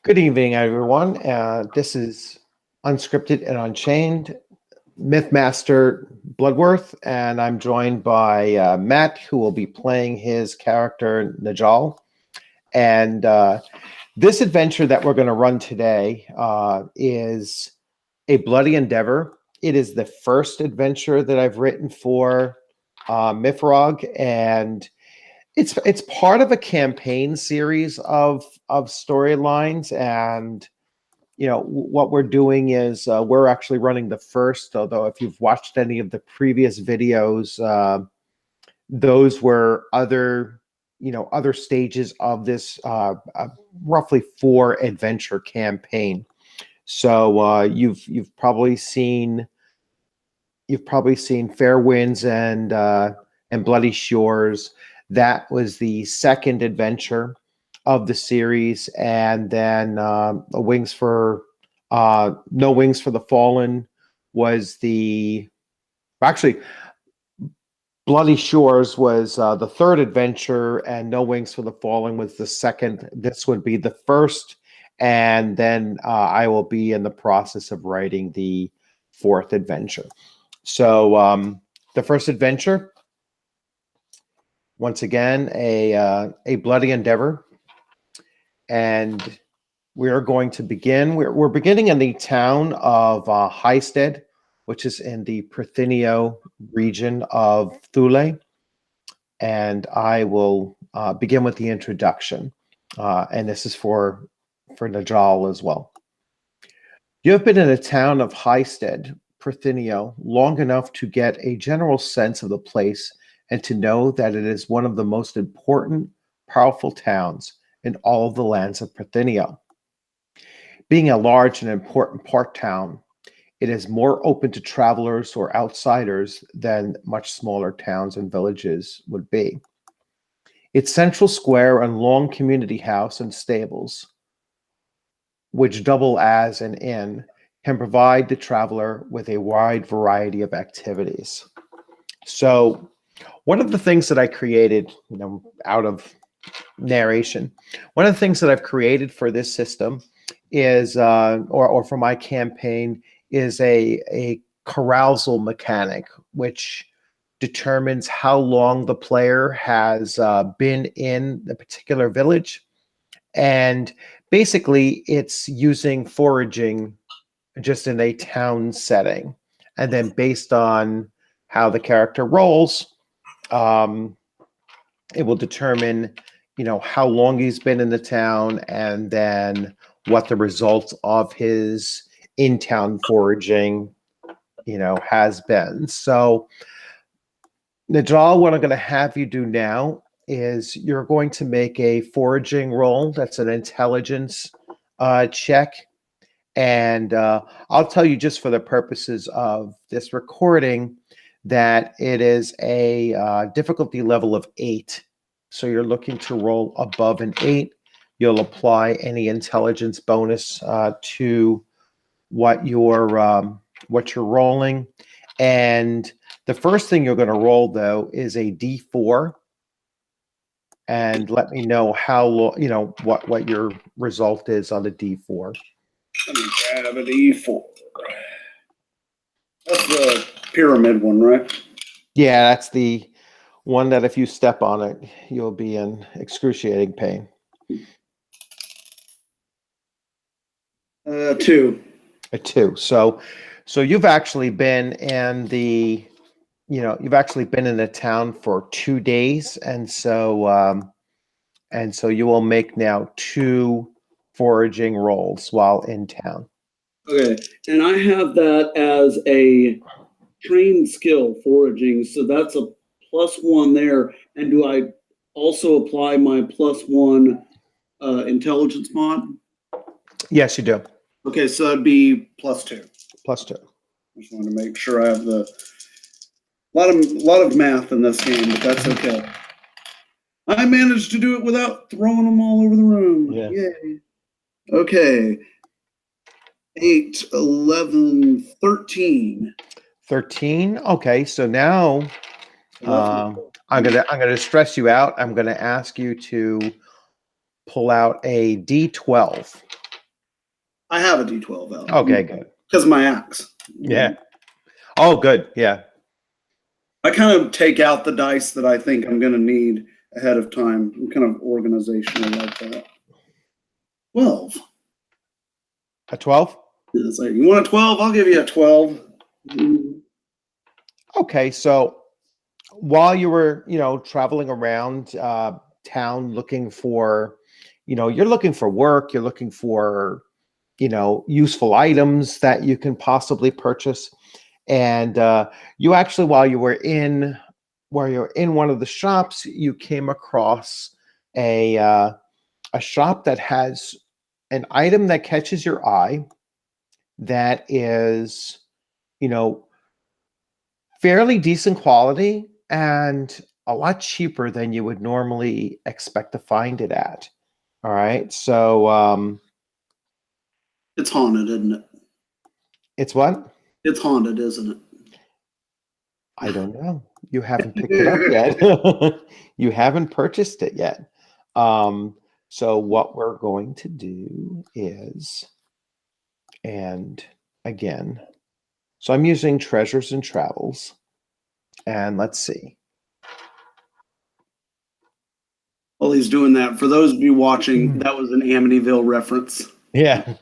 Good evening, everyone. This is Unscripted and Unchained, Mythmaster Bloodworth, and I'm joined by Matt, who will be playing his character, Najal. And this adventure that we're going to run today is a bloody endeavor. It is the first adventure that I've written for MYFAROG, and it's part of a campaign series of storylines. And what we're doing is we're actually running the first, although if you've watched any of the previous videos, those were other stages of this roughly 4 adventure campaign. So you've probably seen Fair Winds and Bloody Shores. That was the second adventure of the series, and then No Wings for the Fallen was actually Bloody Shores was the third adventure, and No Wings for the Fallen was the second. This would be the first, and then I will be in the process of writing the 4th adventure. So the first adventure, once again, a bloody endeavor, and we are going to begin. We're beginning in the town of Highstead, which is in the Prithinio region of Thule, and I will begin with the introduction, and this is for Najal as well. You have been in the town of Highstead, Prithinio, long enough to get a general sense of the place and to know that it is one of the most important, powerful towns in all of the lands of Prithinio. Being a large and important port town, it is more open to travelers or outsiders than much smaller towns and villages would be. Its central square and long community house and stables, which double as an inn, can provide the traveler with a wide variety of activities. So one of the things that I created, out of narration, one of the things that I've created for this system is, or for my campaign, is a carousal mechanic, which determines how long the player has been in the particular village. And basically, it's using foraging just in a town setting. And then based on how the character rolls, it will determine, how long he's been in the town, and then what the results of his in-town foraging, has been. So, Najal, what I'm going to have you do now is you're going to make a foraging roll. That's an intelligence check. And I'll tell you, just for the purposes of this recording, that it is a difficulty level of 8. So you're looking to roll above an 8. You'll apply any intelligence bonus to what you're rolling. And the first thing you're going to roll, though, is a D4. And let me know how what your result is on the D4. Let me grab a D4. That's the pyramid one, right? Yeah, that's the one that if you step on it, you'll be in excruciating pain. 2. A 2. So you've actually been in the, town for 2 days, and so you will make now 2 foraging rolls while in town. Okay, and I have that as a trained skill, foraging, so that's a +1 there. And do I also apply my +1 intelligence mod? Yes, you do. Okay, so that'd be +2. +2. Just wanted to make sure I have the lot of math in this game, but that's okay. I managed to do it without throwing them all over the room. Yeah. Yay. Okay. 8, 11, 13. 13. Okay, so now I'm gonna stress you out. I'm gonna ask you to pull out a D12. I have a D12 out. Okay, good. Because of my axe. Yeah. Oh, good. Yeah. I kind of take out the dice that I think I'm going to need ahead of time. I'm kind of organizational like that. 12. A 12? It's like, you want a 12? I'll give you a 12. Okay, so while you were, traveling around town looking for, you're looking for work, you're looking for, useful items that you can possibly purchase. And you actually, while you're in one of the shops, you came across a shop that has an item that catches your eye that is, fairly decent quality and a lot cheaper than you would normally expect to find it at. All right. So It's haunted, isn't it? it's what? It's haunted, isn't it? I don't know. You haven't picked it up yet. You haven't purchased it yet. So what we're going to do is, and again, so I'm using Treasures and Travels. And let's see. While he's doing that, for those of you watching, that was an Amityville reference. Yeah.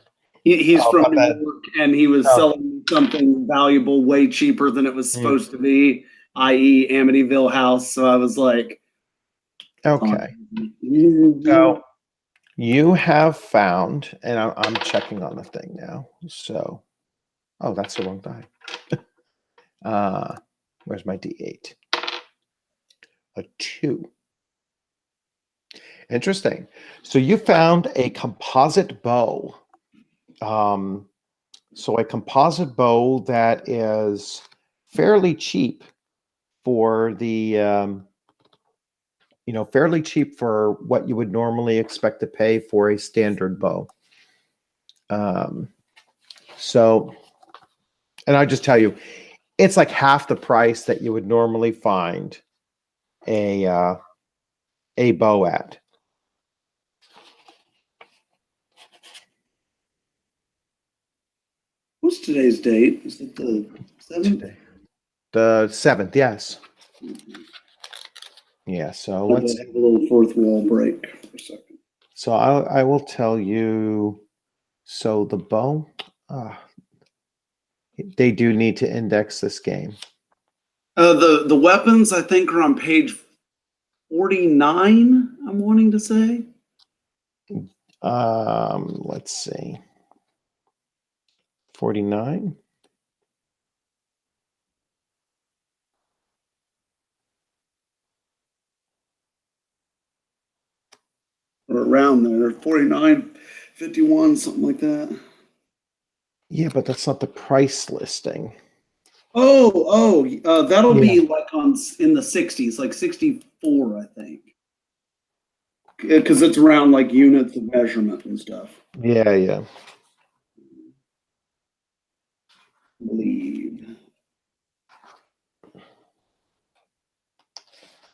He's from about New that. York, and he was Oh. selling something valuable way cheaper than it was supposed to be, i.e. Amityville House. So I was like, Okay. So you have found, and I'm checking on the thing now. So, oh, that's the wrong die. Where's my D8? A 2. Interesting. So you found a composite bow. So a composite bow that is fairly cheap for the, fairly cheap for what you would normally expect to pay for a standard bow. So, and I just tell you, it's like half the price that you would normally find a bow at. What's today's date? Is it the 7th? The 7th, yes. Yeah, so let's have a little fourth wall break for a second. So I will tell you. So the bow, they do need to index this game. The weapons, I think, are on page 49. I'm wanting to say. Let's see. 49. Or around there, 49, 51, something like that. Yeah, but that's not the price listing. That'll be like in the 60s, like 64, I think. Because it's around like units of measurement and stuff. Yeah. I believe.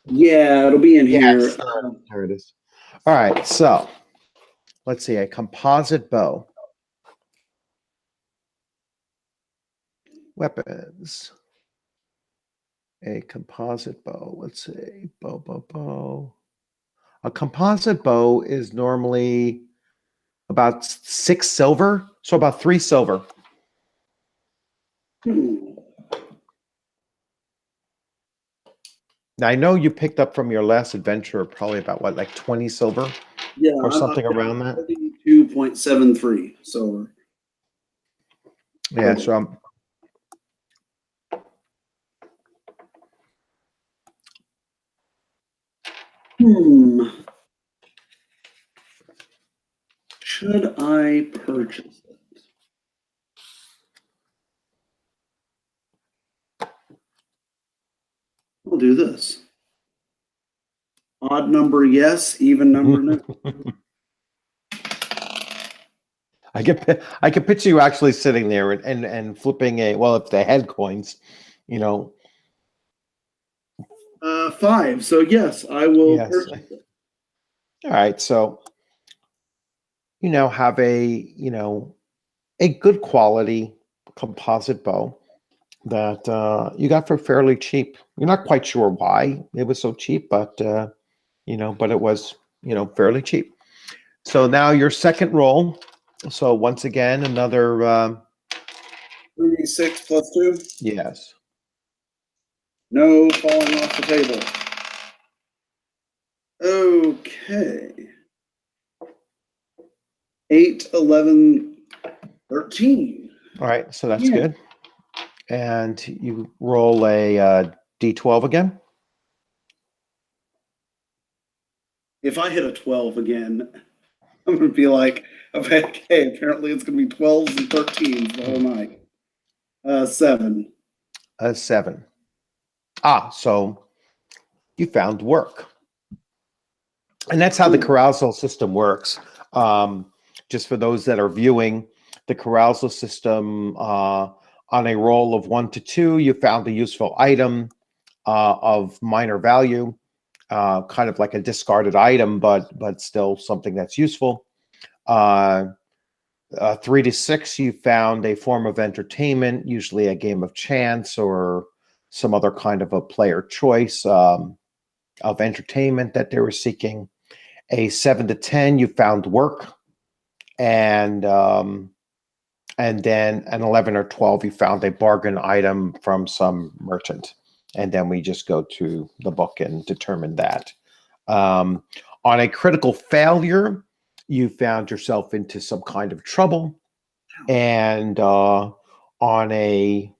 Yeah, it'll be in here. There it is. All right, so let's see, a composite bow. Weapons. A composite bow. Let's see. Bow. A composite bow is normally about 6 silver, so about 3 silver. Now, I know you picked up from your last adventure probably about what, like 20 silver? Yeah, or something around that. 2.73 silver. Yeah, so Should I purchase it? I'll do this. Odd number, yes. Even number, no. I can picture you actually sitting there and flipping if they had coins, 5. So yes, I will purchase it. All right, so you now have a a good quality composite bow that you got for fairly cheap. You're not quite sure why it was so cheap, but but it was, fairly cheap. So now your second roll. So once again, another 3d6 plus 2. yes. No falling off the table. Okay. 8, 11, 13. All right, so that's good. And you roll a d12 again. If I hit a 12 again, I'm going to be like, okay, apparently it's going to be 12s and 13s the whole night. 7. A 7. So you found work. And that's how the carousal system works. Just for those that are viewing, the carousal system, on a roll of 1 to 2, you found a useful item of minor value, kind of like a discarded item, but still something that's useful. 3 to 6, you found a form of entertainment, usually a game of chance or some other kind of a player choice of entertainment that they were seeking. A 7 to 10, you found work, and then an 11 or 12, you found a bargain item from some merchant, and then we just go to the book and determine that. On a critical failure, you found yourself into some kind of trouble, and on a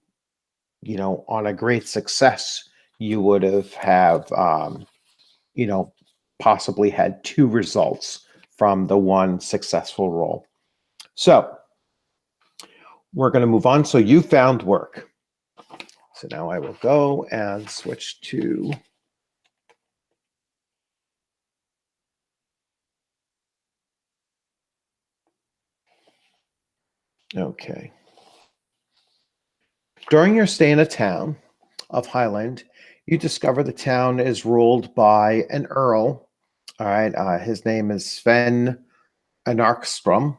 great success, you would have possibly had 2 results from the one successful roll. So we're going to move on. So you found work. So now I will go and switch to okay. During your stay in a town of Highland, you discover the town is ruled by an earl. All right, his name is Sven Anarkstrom.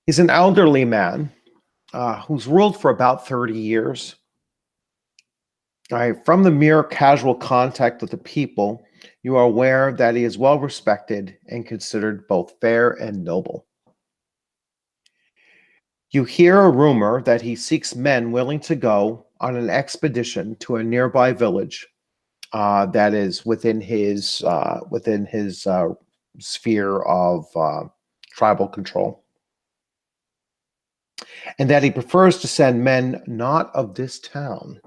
He's an elderly man who's ruled for about 30 years. All right, from the mere casual contact with the people, you are aware that he is well respected and considered both fair and noble. You hear a rumor that he seeks men willing to go on an expedition to a nearby village that is within his sphere of tribal control, and that he prefers to send men not of this town.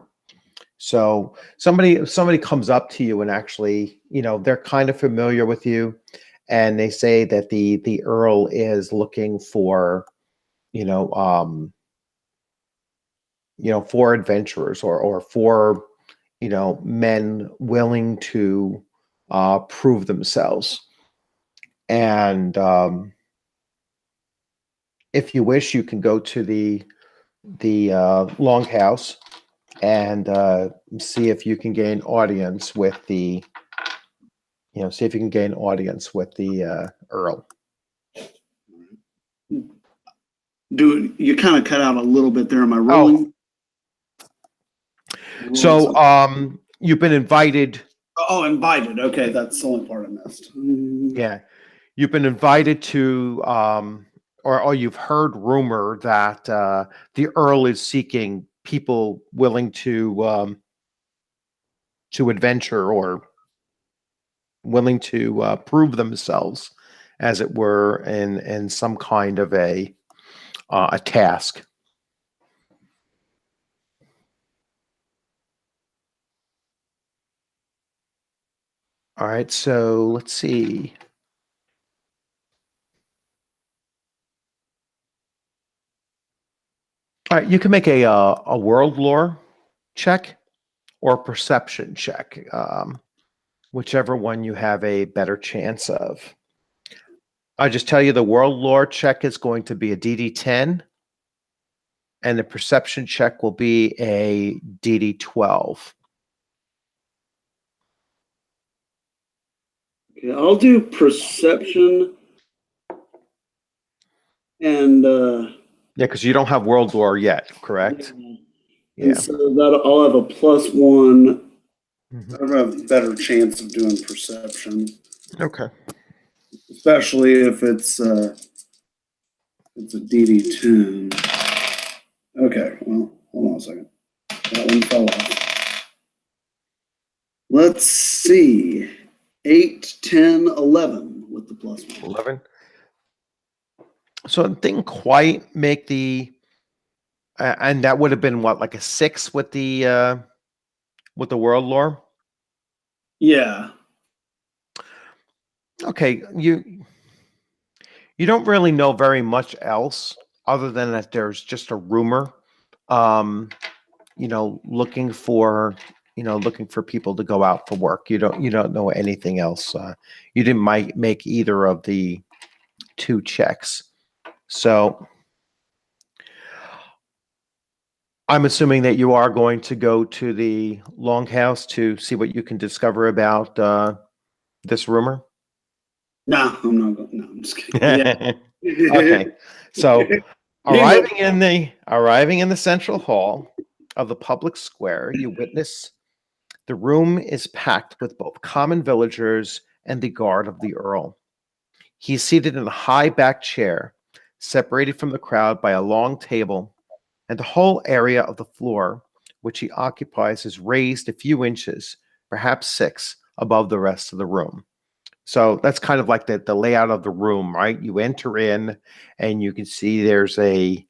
So somebody comes up to you and actually, they're kind of familiar with you, and they say that the Earl is looking for, for adventurers or for, men willing to prove themselves. And if you wish, you can go to the longhouse and see if you can gain audience with the Earl. Do you kind of cut out a little bit there? Am I rolling? So you've been invited. Oh, invited. Okay, that's the only part I missed. Yeah, you've been invited to, or you've heard rumor that the Earl is seeking people willing to adventure or willing to prove themselves, as it were, in some kind of a task. All right, so let's see. All right, you can make a world lore check or perception check, whichever one you have a better chance of. I just tell you the world lore check is going to be a DD10, and the perception check will be a DD12. Okay, I'll do perception and Yeah, because you don't have world lore yet, correct? And Yeah. so that I'll have a +1. Mhm. I have a better chance of doing perception, Okay. especially if it's a DD10. Okay, well, hold on a second. That one fell off. Let's see. 8, 10, 11 with the +1. 11. So it didn't quite make the, and that would have been what, like a 6 with the world lore. Yeah. Okay, you don't really know very much else other than that there's just a rumor, um, looking for, looking for people to go out for work. You don't know anything else. You didn't make either of the 2 checks. So I'm assuming that you are going to go to the longhouse to see what you can discover about this rumor. No, I'm not going. No, I'm just kidding. Yeah. Okay. So arriving in the central hall of the public square, you witness the room is packed with both common villagers and the guard of the earl. He's seated in a high back chair, separated from the crowd by a long table, and the whole area of the floor which he occupies is raised a few inches, perhaps 6, above the rest of the room. So that's kind of like the layout of the room, right? You enter in and you can see there's a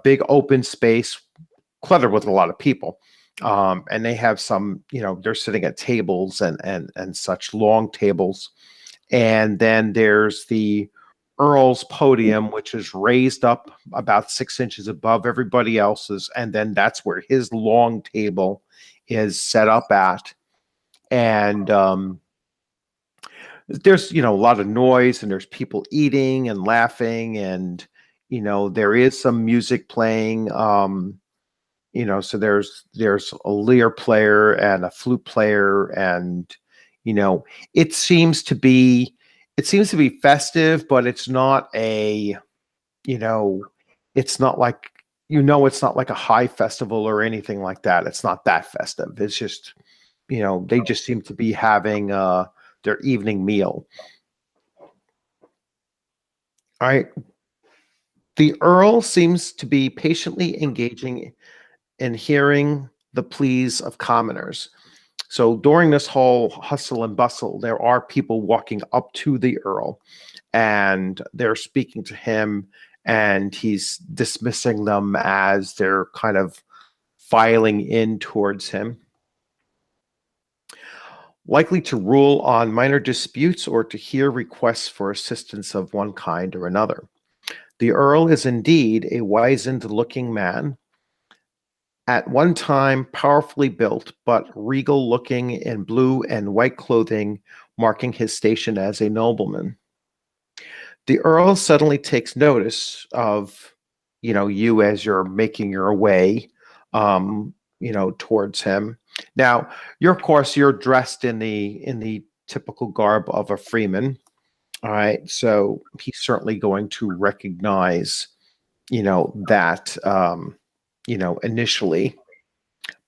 big open space cluttered with a lot of people. And they have some, they're sitting at tables and such long tables. And then there's the Earl's podium, which is raised up about 6 inches above everybody else's. And then that's where his long table is set up at. And there's, a lot of noise and there's people eating and laughing. And, there is some music playing. So there's a lyre player and a flute player, and it seems to be festive, but it's not a it's not like it's not like a high festival or anything like that. It's not that festive. It's just they just seem to be having their evening meal. All right. The Earl seems to be patiently engaging in hearing the pleas of commoners. So during this whole hustle and bustle, there are people walking up to the Earl and they're speaking to him, and he's dismissing them as they're kind of filing in towards him. Likely to rule on minor disputes or to hear requests for assistance of one kind or another. The Earl is indeed a wizened-looking man, at one time powerfully built, but regal-looking in blue and white clothing, marking his station as a nobleman. The Earl suddenly takes notice of, you as you're making your way, towards him. Now, of course, you're dressed in the typical garb of a freeman. All right, so he's certainly going to recognize, that, initially,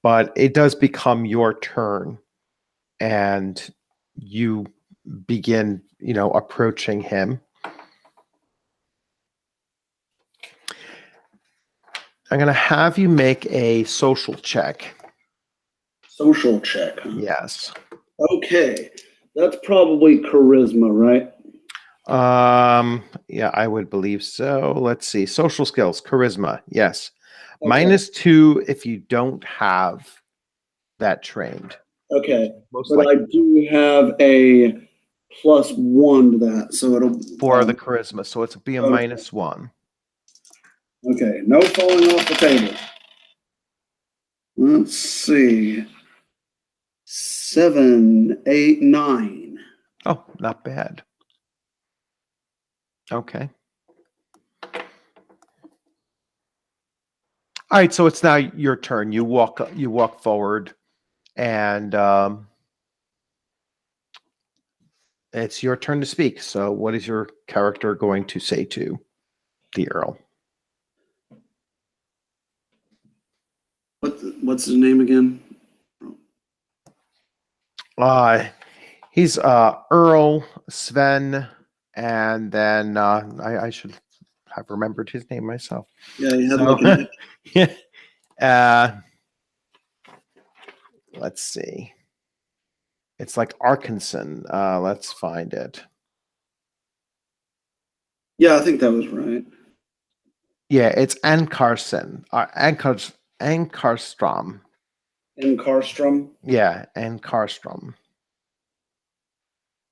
but it does become your turn, and you begin, approaching him. I'm going to have you make a social check. Social check. Huh? Yes. Okay. That's probably charisma, right? Yeah, I would believe so. Let's see. Social skills, charisma. Yes. Okay. -2 if you don't have that trained. Okay. Most But I likely do have a +1 to that. So it'll for the charisma. So it's be a okay. -1. Okay. No falling off the table. Let's see. 7, 8, 9. Oh, not bad. Okay. All right, so it's now your turn. You walk forward, and it's your turn to speak. So what is your character going to say to? the Earl. What's his name again? He's Earl Sven, and then I should have remembered his name myself. Yeah, he had yeah. Let's see. It's like Arkansas. Let's find it. Yeah, I think that was right. Yeah, it's Ankarsen. Ankarstrom. In Karstrom. Yeah, Ankarstrom.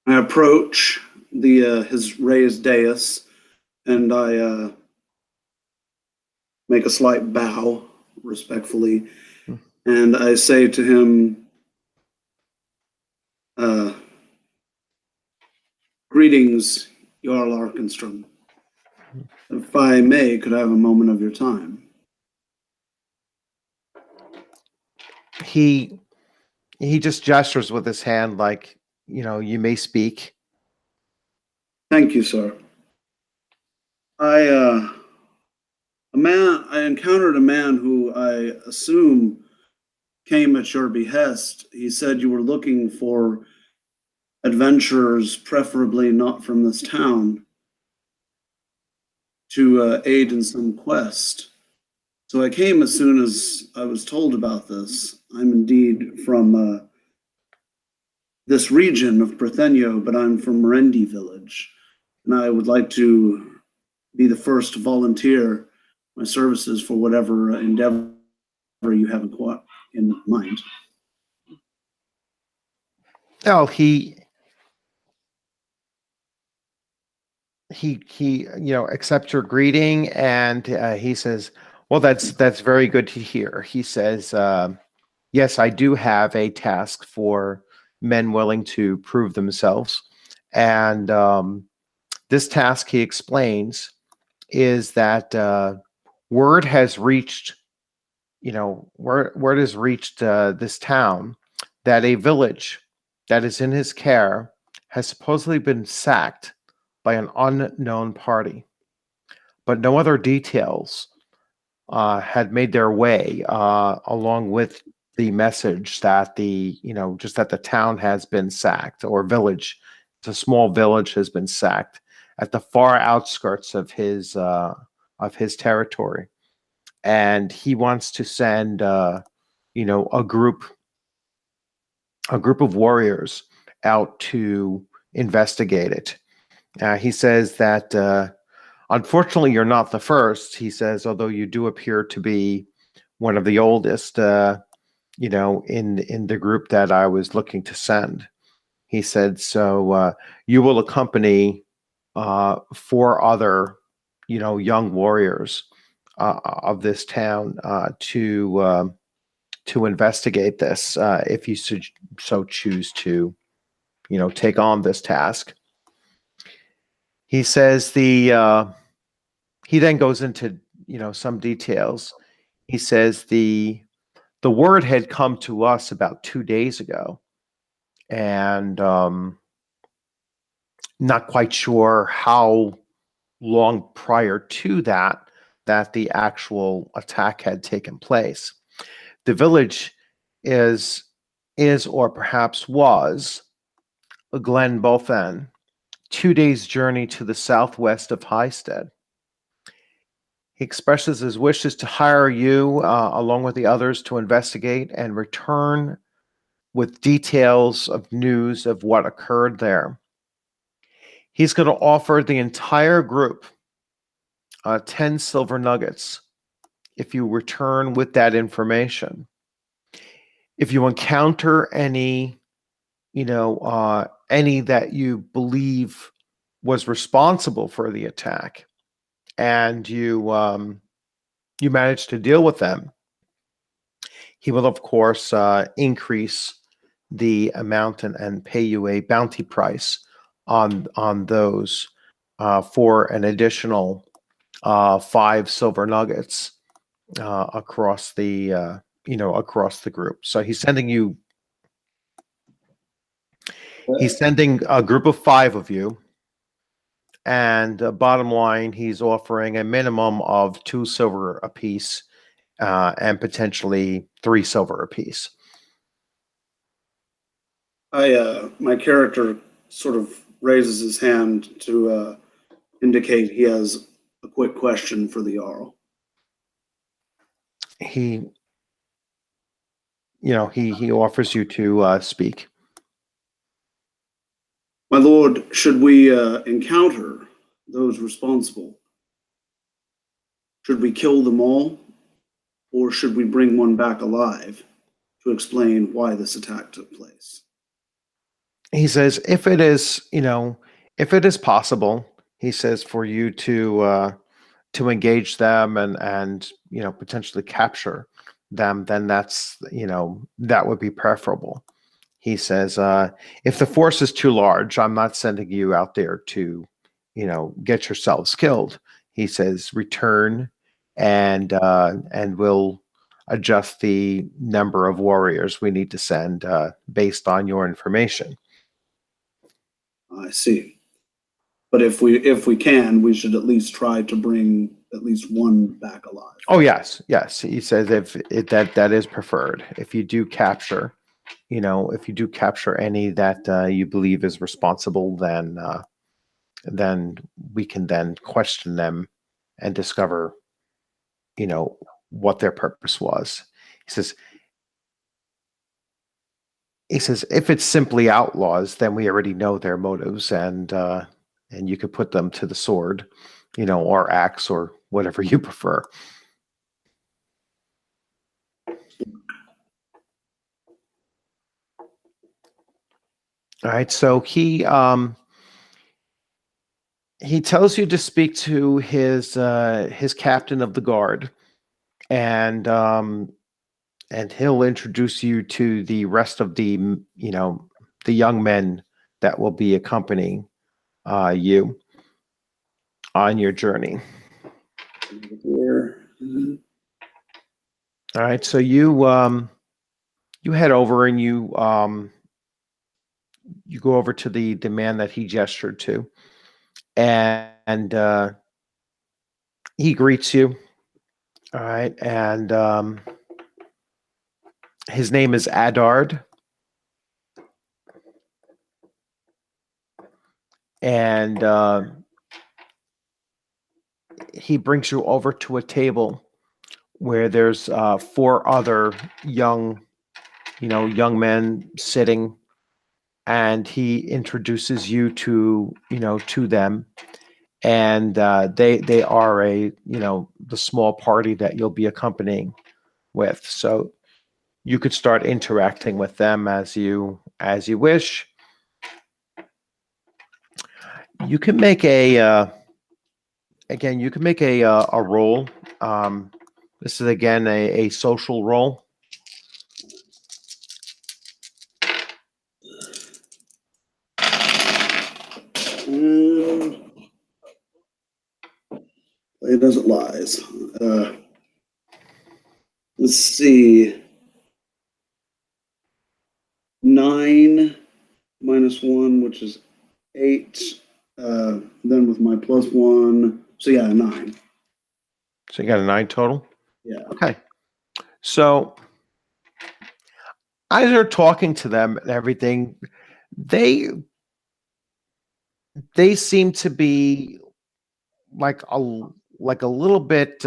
I approach his raised dais, and I make a slight bow respectfully, and I say to him, "Greetings, Jarl Arkenstrom. If I may, could I have a moment of your time?" He just gestures with his hand like, you may speak. Thank you, sir. I encountered a man who I assume came at your behest. He said you were looking for adventurers, preferably not from this town, to aid in some quest. So I came as soon as I was told about this. I'm indeed from this region of Prethenio, but I'm from Merendi village, and I would like to be the first to volunteer my services for whatever endeavor you have in mind. Oh, he accepts your greeting, and he says, well, that's very good to hear. He says, yes, I do have a task for men willing to prove themselves, and this task, he explains, is that word has reached this town that a village that is in his care has supposedly been sacked by an unknown party, but no other details had made their way along with the message that that the town has been sacked, or village. It's a small village has been sacked at the far outskirts of his territory, and he wants to send a group of warriors out to investigate it. He says that unfortunately you're not the first. He says, although you do appear to be one of the oldest, in the group that I was looking to send. He said, so you will accompany 4 other, young warriors of this town to investigate this, if you so choose to, take on this task. He says he then goes into some details. He says the word had come to us about 2 days ago, and not quite sure how long prior to that the actual attack had taken place. The village is or perhaps was Glen Bothan, 2 days' journey to the southwest of Highstead. He expresses his wishes to hire you along with the others to investigate and return with details of news of what occurred there. He's going to offer the entire group 10 silver nuggets if you return with that information. If you encounter any, any that you believe was responsible for the attack, and you manage to deal with them, he will, of course, increase the amount and pay you a bounty price on those for an additional 5 silver nuggets across the across the group. So he's sending a group of 5 of you, And bottom line, he's offering a minimum of 2 silver apiece, and potentially 3 silver apiece. My character sort of raises his hand to indicate he has a quick question for the Jarl. He offers you to speak. My lord, should we encounter those responsible, should we kill them all, or should we bring one back alive to explain why this attack took place? He says, if it is possible, he says, for you to engage them and potentially capture them, then that would be preferable. He says, if the force is too large, I'm not sending you out there to, get yourselves killed. He says, return and we'll adjust the number of warriors we need to send based on your information. I see. But if we can, we should at least try to bring at least one back alive. Oh, yes. He says that is preferred. If you do capture, any that you believe is responsible, then we can then question them and discover, what their purpose was. He says, if it's simply outlaws, then we already know their motives, and you could put them to the sword, or axe, or whatever you prefer. All right, so he tells you to speak to his captain of the guard, and he'll introduce you to the rest of the the young men that will be accompanying you on your journey. All right, so you head over and you go over to the man that he gestured to, and he greets you. All right, and his name is Adard, and he brings you over to a table where there's 4 other young men sitting, and he introduces you to them, and they are the small party that you'll be accompanying with. So you could start interacting with them as you wish. You can make a roll. This is again a social roll. It doesn't lies. Let's see. 9 minus 1, which is 8. Then with my plus 1, so yeah, 9. So you got a 9 total? Yeah. Okay. So as you're talking to them and everything, they seem to be like a little bit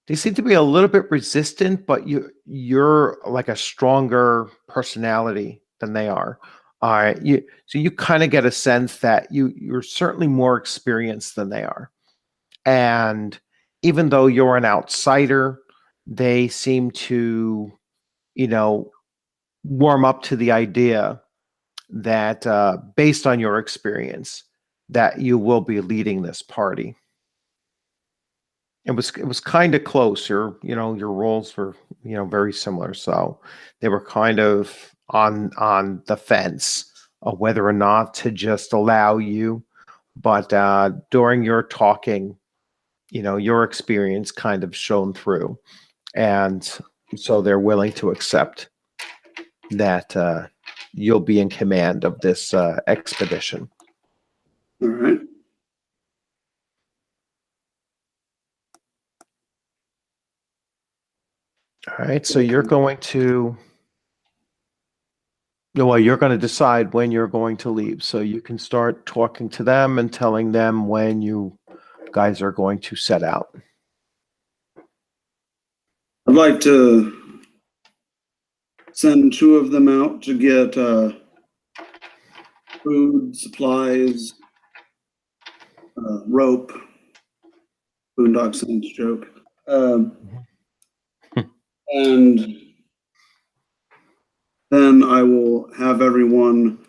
they seem to be a little bit resistant, but you're like a stronger personality than they are. All right. So you kind of get a sense that you're certainly more experienced than they are. And even though you're an outsider, they seem to, warm up to the idea that based on your experience, that you will be leading this party. It was kind of close. Your roles were very similar, so they were kind of on the fence of whether or not to just allow you. But during your talking, your experience kind of shone through, and so they're willing to accept that you'll be in command of this expedition. All right. All right, so you're going to, well, you're going to decide when you're going to leave. So you can start talking to them and telling them when you guys are going to set out. I'd like to send 2 of them out to get food, supplies, rope. Boondock Saints joke. And then I will have everyone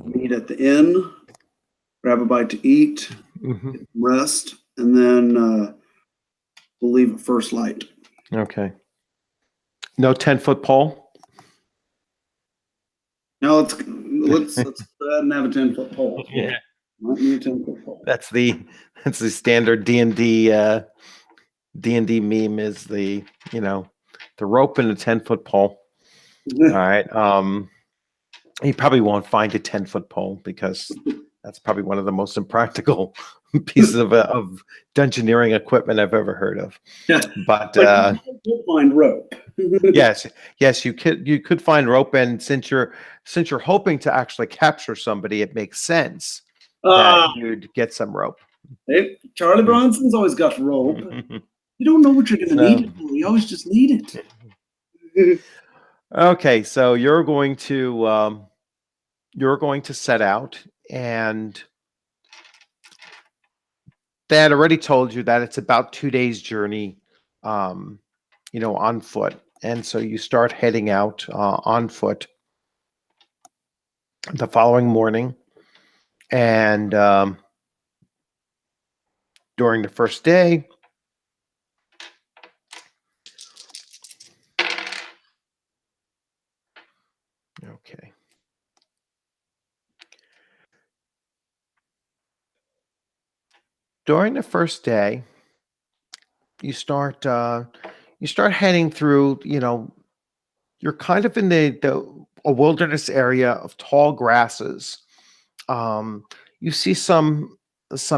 meet at the inn, grab a bite to eat, Mm-hmm. rest, and then we'll leave at first light. Okay. No 10-foot pole? Now let's go ahead and have a 10-foot pole. Yeah. Might need a 10-foot pole. That's the standard D&D meme is the rope and a 10-foot pole. All right. You probably won't find a 10-foot pole because that's probably one of the most impractical pieces of dungeoneering equipment I've ever heard of. Yeah. But You'll find rope. yes, you could find rope, and since you're hoping to actually capture somebody, it makes sense that you'd get some rope. Hey, Charlie Bronson's always got rope. You don't know what you're going to need it for. You always just need it. Okay, so you're going to set out, and they had already told you that it's about 2 days journey, on foot, and so you start heading out on foot the following morning, and during the first day. Okay. During the first day, you start heading through, you're kind of in a wilderness area of tall grasses. You see some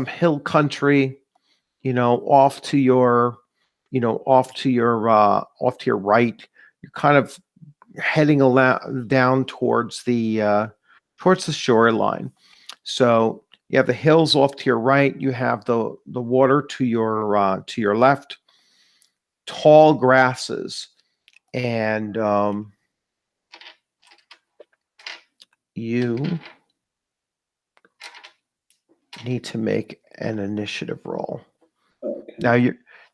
hill country, off to your right. You're kind of heading down towards the shoreline. So you have the hills off to your right. You have the water to your left. Tall grasses, and you need to make an initiative roll. Okay.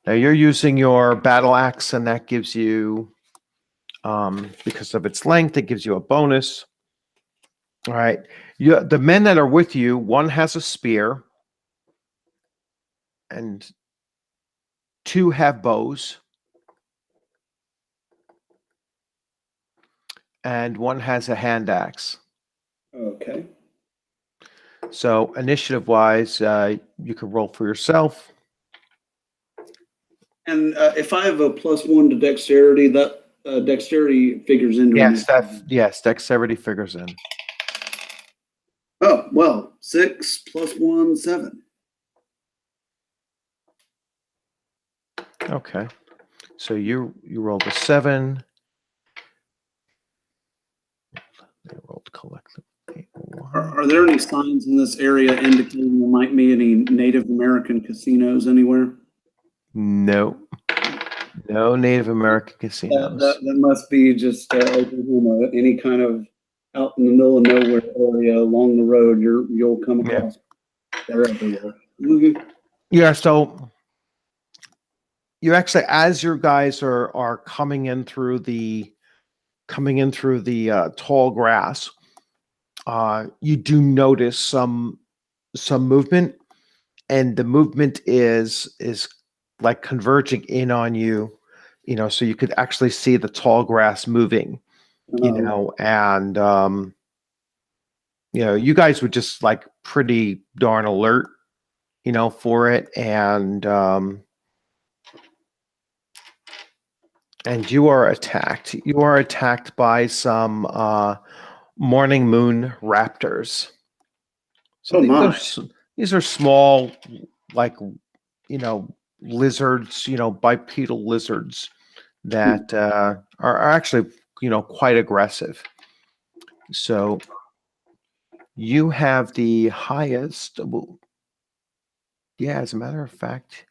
Now you're using your battle axe, and that gives you, because of its length, it gives you a bonus. All right. The men that are with you, one has a spear, and 2 have bows, and 1 has a hand axe. Okay. So initiative-wise, you could roll for yourself. And if I have a +1 to dexterity, that dexterity figures into it. Yes, dexterity figures in. Oh, well, 6 + 1, 7. Okay. So you rolled a 7. They rolled collectively. Are there any signs in this area indicating there might be any Native American casinos anywhere? No Native American casinos. That must be just Oklahoma. Any kind of out in the middle of nowhere area along the road, you'll come across. They're everywhere. Mm-hmm. Yeah. So you actually, as your guys are coming in through the tall grass, you do notice some movement, and the movement is like converging in on you, so you could actually see the tall grass moving, and you guys were just like pretty darn alert, for it, and you are attacked. You are attacked by some morning moon raptors. So Oh my! these are small, like lizards, bipedal lizards that are actually quite aggressive. So you have the highest. Well, yeah, as a matter of fact,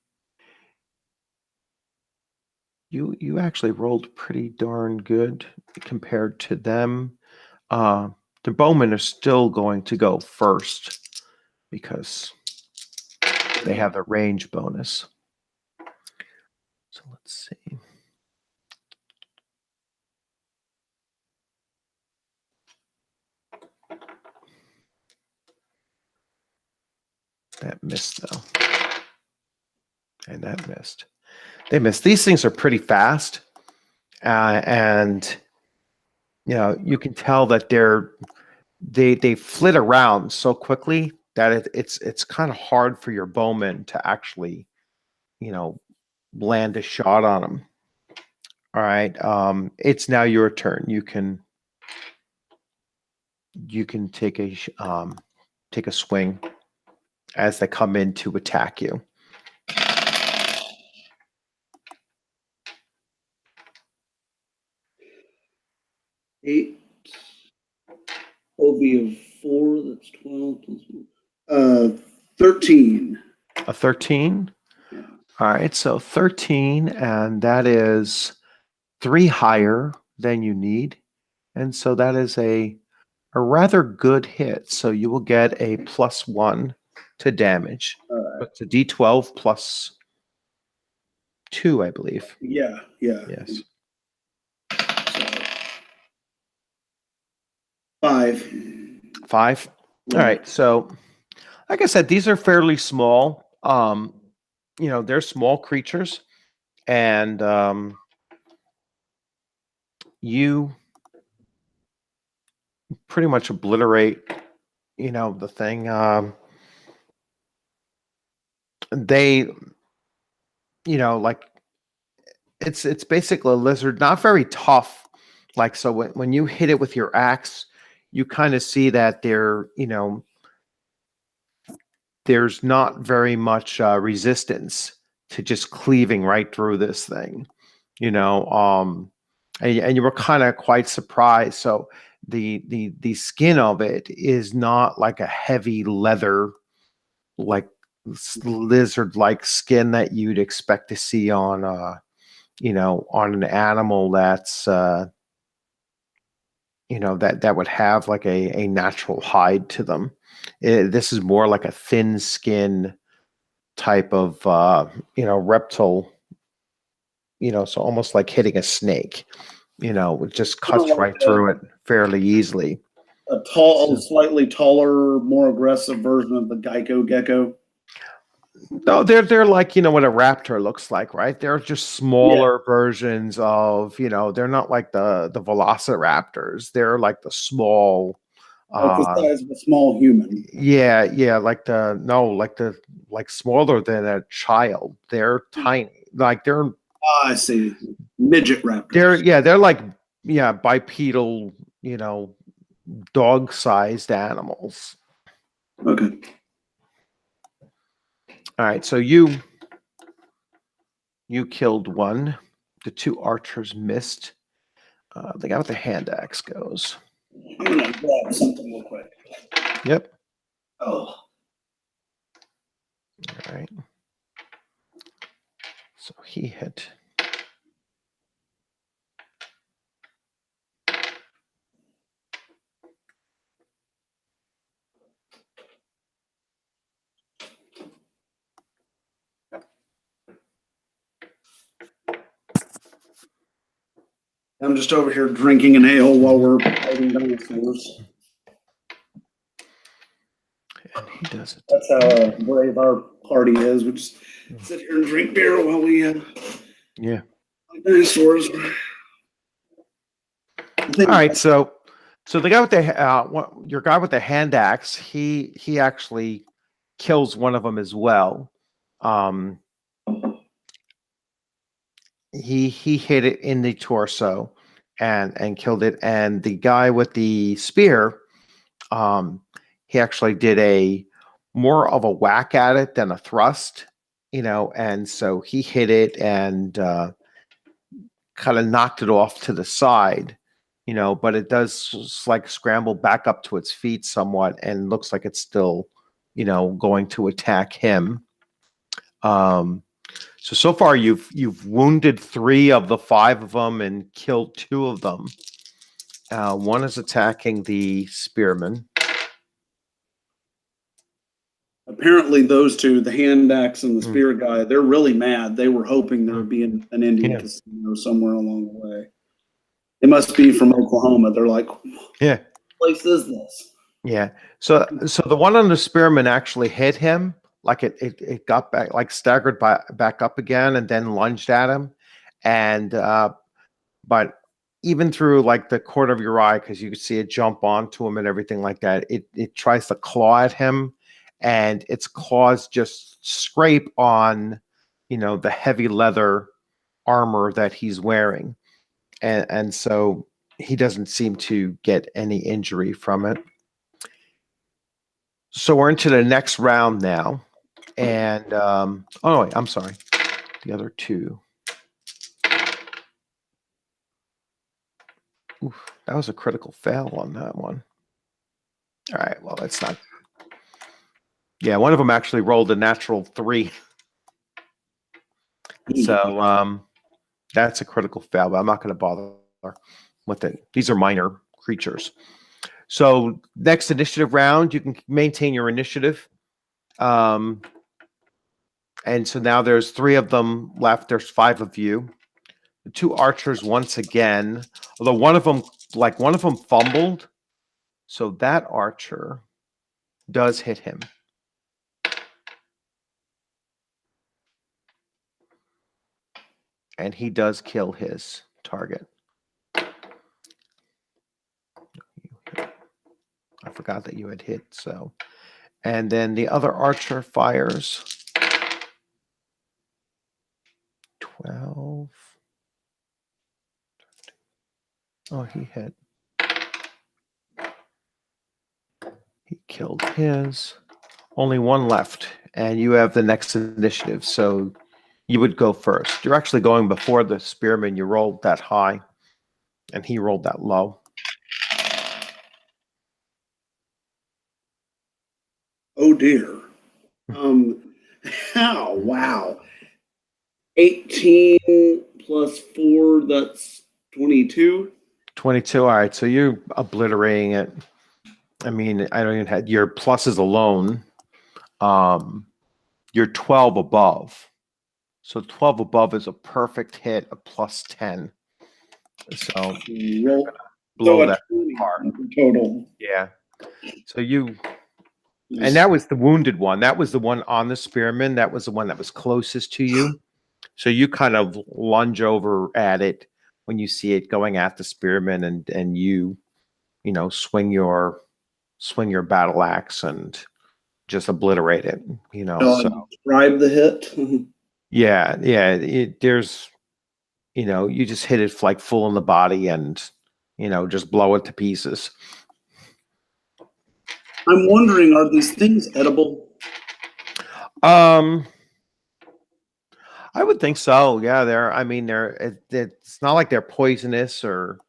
you actually rolled pretty darn good compared to them. The bowmen are still going to go first because they have the range bonus. So let's see. That missed though. And that missed. They missed. These things are pretty fast. And you can tell that they flit around so quickly that it's kind of hard for your bowman to actually, land a shot on them. All right. It's now your turn. You can take a swing as they come in to attack you. Eight. OV of 4. That's 12 plus 1. 13. A 13. Yeah. All right. So 13, and that is 3 higher than you need, and so that is a rather good hit. So you will get a +1 to damage. It's a D12 plus 2, I believe. Yeah. Yes. So, 5. 5. All right. So, like I said, these are fairly small. They're small creatures, and you pretty much obliterate, the thing. They, like it's basically a lizard, not very tough. Like, so when you hit it with your axe, you kind of see that there's not very much resistance to just cleaving right through this thing, and you were kind of quite surprised. So the skin of it is not like a heavy leather, like lizard like skin that you'd expect to see on on an animal that's that would have like a natural hide to them. This is more like a thin skin type of reptile, so almost like hitting a snake, it just cuts like right through it fairly easily. A slightly taller, more aggressive version of the Geico gecko. No, they're like, what a raptor looks like, right? They're just smaller versions of, they're not like the velociraptors. They're like the small, Like the size of a small human. yeah, like smaller than a child. They're tiny. Like they're I see. Midget raptors. they're like bipedal, dog-sized animals. Okay. All right, so you killed one. The 2 archers missed. The guy with the hand axe goes. I'm gonna grab something real quick. Yep. Oh. All right. So he hit. I'm just over here drinking an ale while we're fighting dinosaurs. And he does it. That's how brave our party is. We just sit here and drink beer while we fight dinosaurs. All right, so the guy with the your guy with the hand axe, he actually kills one of them as well. He hit it in the torso, and killed it. And the guy with the spear, he actually did a more of a whack at it than a thrust, and so he hit it and kind of knocked it off to the side, but it does like scramble back up to its feet somewhat and looks like it's still, going to attack him. So far you've wounded 3 of the 5 of them and killed 2 of them. One is attacking the spearman. Apparently, those two, the hand axe and the spear guy, they're really mad. They were hoping there would be an Indian casino somewhere along the way. It must be from Oklahoma. They're like, yeah, what place is this? Yeah. So the one on the spearman actually hit him, like it got back, like staggered back up again, and then lunged at him, and but even through like the corner of your eye, because you could see it jump onto him and everything like that, it tries to claw at him, and its claws just scrape on, the heavy leather armor that he's wearing, and so he doesn't seem to get any injury from it. So we're into the next round now, and oh wait, I'm sorry, the other 2. Oof, that was a critical fail on that one. All right, well, that's not. Yeah, one of them actually rolled a natural 3. So that's a critical fail, but I'm not going to bother with it. These are minor creatures. So next initiative round, you can maintain your initiative. And so now there's 3 of them left. There's 5 of you. The 2 archers once again, although one of them fumbled. So that archer does hit him. And he does kill his target. I forgot that you had hit, so. And then the other archer fires 12. Oh, he hit. He killed his. Only 1 left, and you have the next initiative, so you would go first. You're actually going before the spearman. You rolled that high, and he rolled that low. Oh dear. How? Wow. 18 plus 4, that's 22. 22. All right, so you're obliterating it. I mean, I don't even have your pluses alone. You're 12 above. So 12 above is a perfect hit, a plus 10. So blow that apart. Total. Yeah. So and that was the wounded one. That was the one on the spearman. That was the one that was closest to you. So you kind of lunge over at it when you see it going at the spearman, and you swing your battle axe and just obliterate it. So describe the hit. yeah. There's you just hit it like full in the body and just blow it to pieces. I'm wondering, are these things edible? I would think so. Yeah, it's not like they're poisonous or,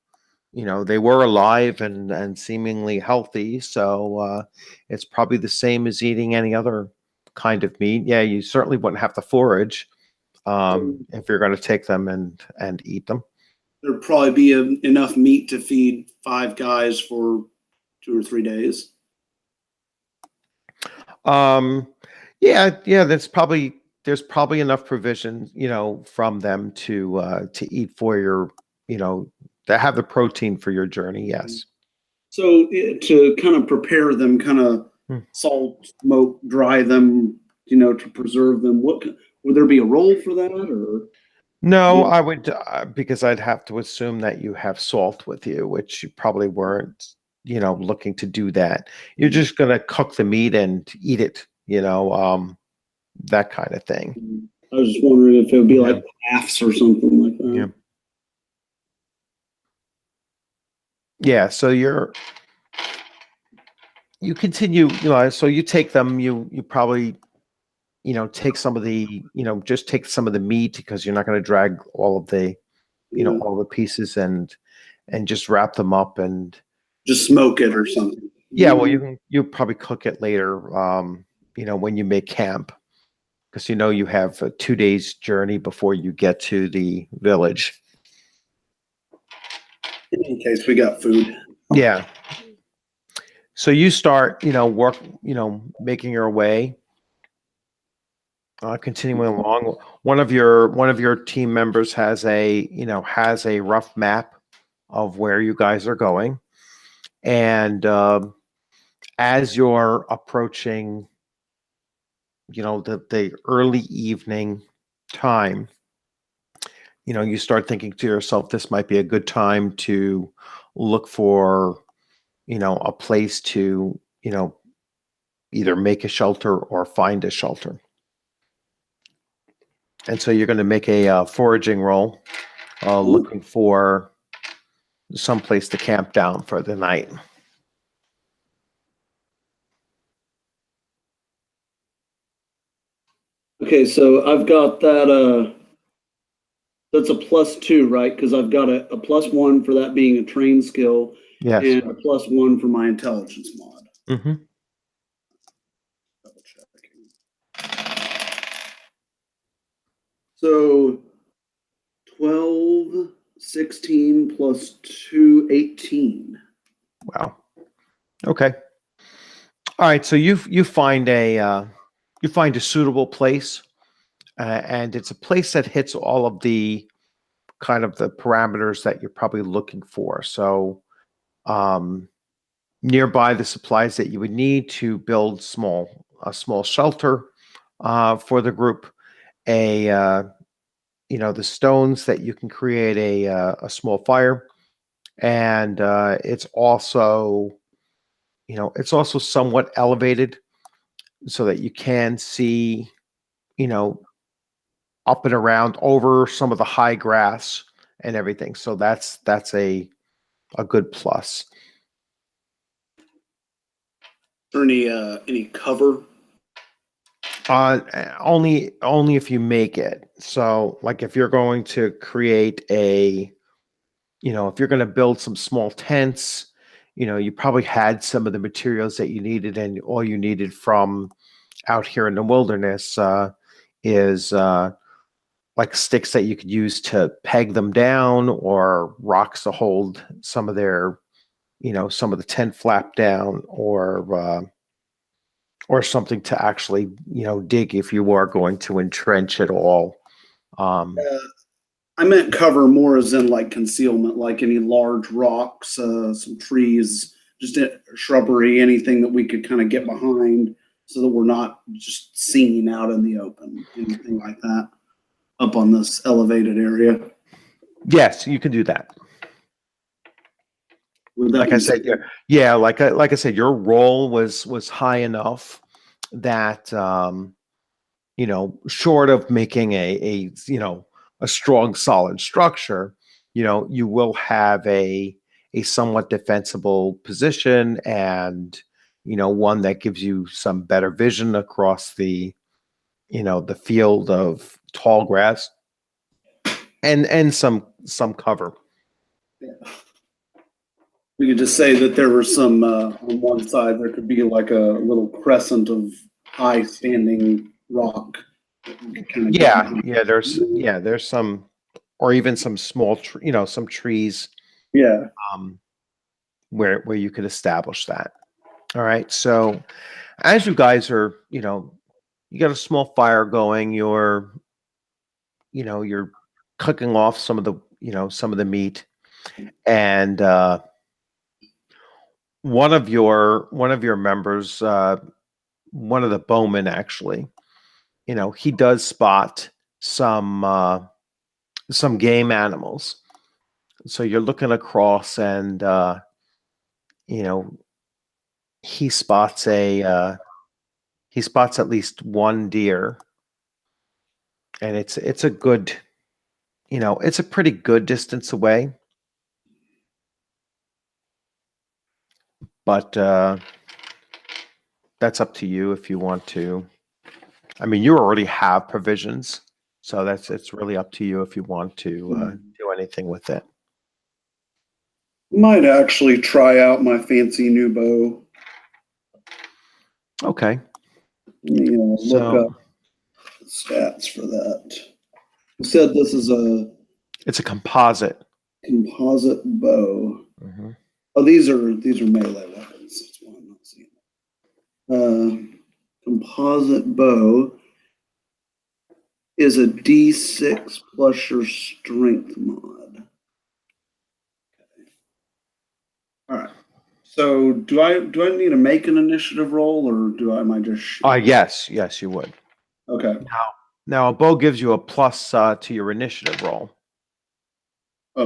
they were alive and seemingly healthy. So it's probably the same as eating any other kind of meat. Yeah, you certainly wouldn't have to forage if you're going to take them and eat them. There'd probably be enough meat to feed 5 guys for 2 or 3 days. Yeah, there's probably enough provision, from them to eat for your, to have the protein for your journey. Yes. So to kind of prepare them, kind of salt, smoke, dry them, to preserve them. Would there be a role for that, or? No, I would, because I'd have to assume that you have salt with you, which you probably weren't, looking to do that. You're just going to cook the meat and eat it, that kind of thing. I was just wondering if it would be like laughs or something like that. Yeah. Yeah, so you continue, so you take them, you probably, take some of the, just take some of the meat because you're not going to drag all of the, Yeah. all the pieces and just wrap them up and Just smoke it or something. yeah, well you probably cook it later, when you make camp because you have a 2 days journey before you get to the village. In case we got food. Yeah. So you start, work, making your way, continuing along. One of your team members has a rough map of where you guys are going, and as you're approaching, the early evening time, you start thinking to yourself, this might be a good time to look for, a place to, either make a shelter or find a shelter. And so you're going to make a foraging roll, looking for some place to camp down for the night. Okay, so I've got that. That's a +2, right? Because I've got a +1 for that being a trained skill, Yes. and a +1 for my intelligence mod. Mm-hmm. Double check. So 12, 16 plus 2, 18. Wow. Okay. All right. So you find a suitable place, and it's a place that hits all of the kind of the parameters that you're probably looking for. So nearby the supplies that you would need to build a small shelter for the group, the stones that you can create a small fire, and it's also somewhat elevated so that you can see, you know up and around over some of the high grass and everything. So that's a good plus. Is there any cover? Only if you make it. So like if you're going to create if you're going to build some small tents, you probably had some of the materials that you needed, and all you needed from out here in the wilderness is like sticks that you could use to peg them down, or rocks to hold some of some of the tent flap down, or something to actually, dig if you are going to entrench at all. I meant cover more as in like concealment, like any large rocks, some trees, just shrubbery, anything that we could kind of get behind so that we're not just seen out in the open, anything like that up on this elevated area. Yes, you can do that. Like I said, like I said, your role was high enough that short of making a strong solid structure, you will have a somewhat defensible position, and one that gives you some better vision across the field of tall grass and some cover. Yeah. We could just say that there were some on one side. There could be like a little crescent of high standing rock. There's some, or even some small some trees, Yeah. Where you could establish that. All right, so as you guys are, you got a small fire going, you're cooking off some of the meat, and one of your members, one of the bowmen actually, he does spot some game animals. So you're looking across, and you know he spots at least one deer, and it's a good, it's a pretty good distance away. but that's up to you if you want to. I mean, you already have provisions, so it's really up to you if you want to do anything with it. Might actually try out my fancy new bow. Okay. Look up the stats for that. You said this is it's a composite bow. Mm-hmm. Oh, these are melee weapons. That's why I'm not seeing it. Composite bow is a D6 plus your strength mod. Okay. All right. So do I need to make an initiative roll, or am I just shoot? Yes, you would. Okay. Now a bow gives you a plus to your initiative roll.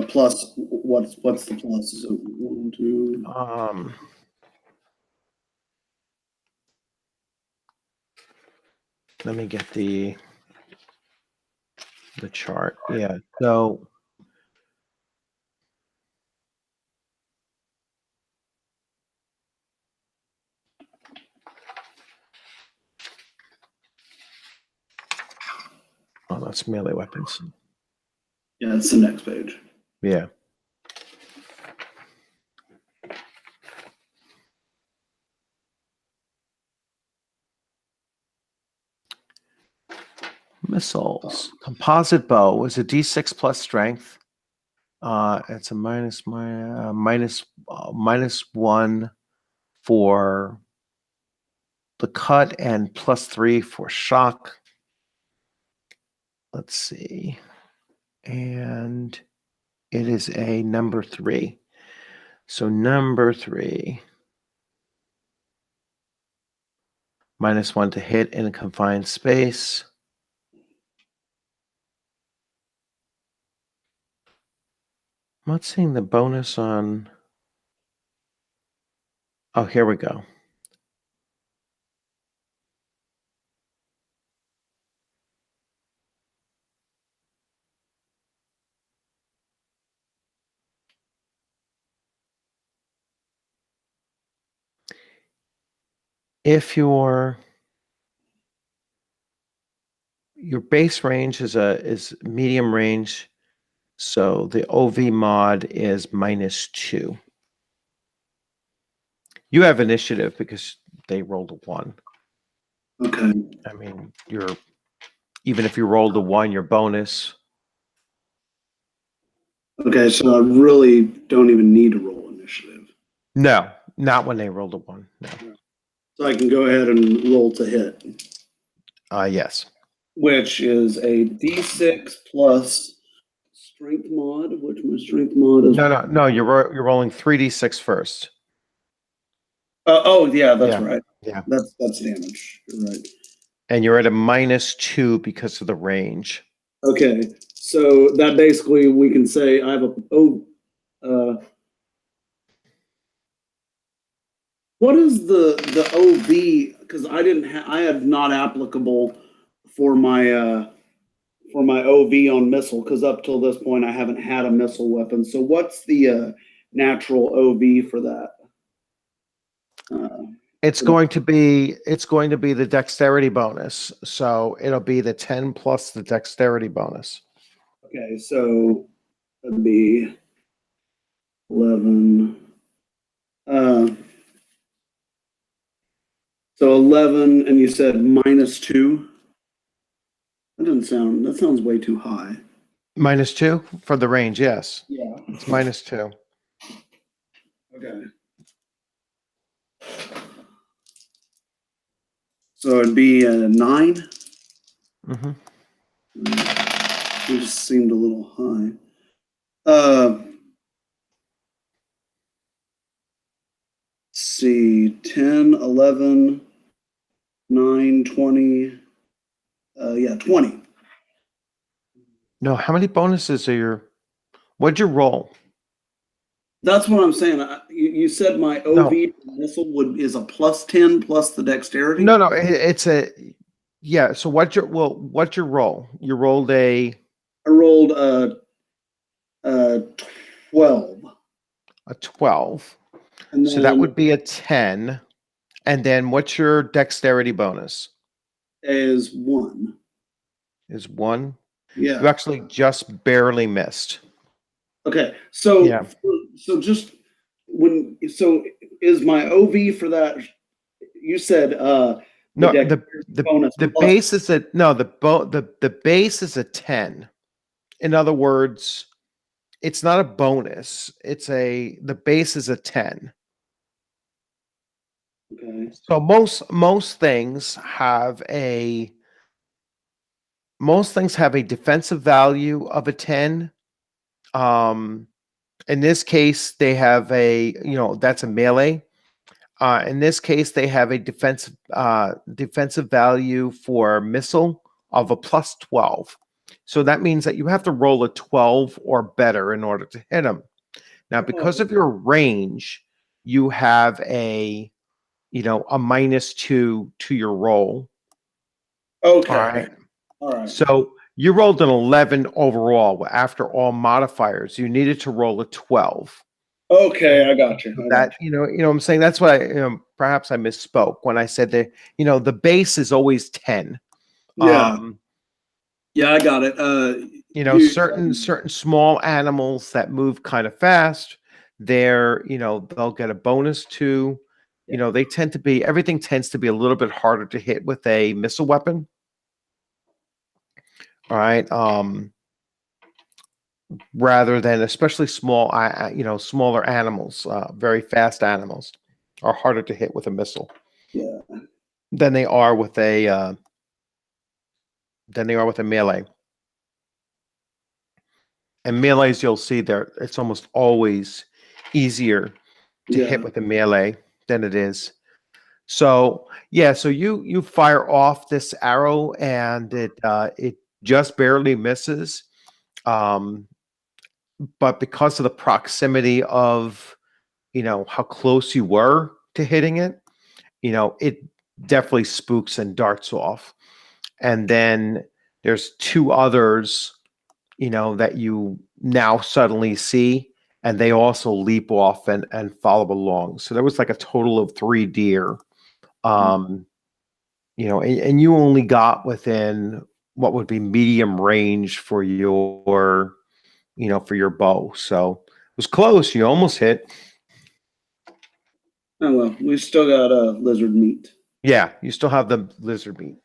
Plus, what's the plus? Is it 1, 2? Let me get the chart. Yeah. So that's melee weapons. Yeah, it's the next page. Yeah. Missiles. Composite bow is a D6 plus strength. It's a minus 1 for the cut and +3 for shock. Let's see. And it is a number 3. So number 3. -1 to hit in a confined space. I'm not seeing the bonus on. Oh, here we go. If your base range is medium range, so the OV mod is -2. You have initiative because they rolled a 1. Okay. I mean, even if you rolled a 1, your bonus. Okay, so I really don't even need to roll initiative. No, not when they rolled a 1. No. So I can go ahead and roll to hit. Yes. Which is a D6 plus strength mod, which my strength mod is. No. You're rolling 3d6 first. Yeah, that's Yeah. right. Yeah. That's damage. You're right. And you're at a -2 because of the range. Okay, so that basically we can say I have what is the OV? Because I had not applicable for my OV on missile, because up till this point I haven't had a missile weapon. So what's the natural OV for that? It's going to be the dexterity bonus. So it'll be the 10 plus the dexterity bonus. Okay, so that'd be 11. So 11, and you said -2. That sounds way too high. -2 for the range, yes. Yeah. It's -2. Okay. So it'd be a 9. Mm-hmm. It just seemed a little high. See, 10, 11, 9, 20. 20. No, how many bonuses are what'd you roll? That's what I'm saying. You said my OV missile is a +10 plus the dexterity? No, it's a so what's your roll? You rolled I rolled a 12. a 12. And So that then would be a 10. And then what's your dexterity bonus? is 1. Is 1. Yeah. You actually just barely missed. Okay. So Yeah. just so is my OV for that? You said No, dexterity bonus the plus. base is a no, the base is a 10. In other words, it's not a bonus. The base is a 10. Okay. So most things have a defensive value of a 10. Um, in this case, they have that's a melee. In this case, they have a defensive value for missile of a plus 12. So that means that you have to roll a 12 or better in order to hit them. Now, because of your range, you have a -2 to your roll. Okay. All right. All right. So you rolled an 11 overall after all modifiers. You needed to roll a 12. Okay, I got you. What I'm saying, that's why perhaps I misspoke when I said that, the base is always 10. Yeah. Yeah, I got it. Certain small animals that move kind of fast, they'll get a bonus to, everything tends to be a little bit harder to hit with a missile weapon. All right. Rather than especially smaller animals, very fast animals are harder to hit with a missile. Yeah. Than they are with a melee. And melees, you'll see there, it's almost always easier to hit with a melee than it is. So yeah, so you fire off this arrow and it just barely misses. But because of the proximity of how close you were to hitting it, it definitely spooks and darts off. And then there's 2 others, that you now suddenly see, and they also leap off and follow along. So there was like a total of 3 deer. And you only got within what would be medium range for your bow. So it was close. You almost hit. Oh well, we still got lizard meat. Yeah, you still have the lizard meat.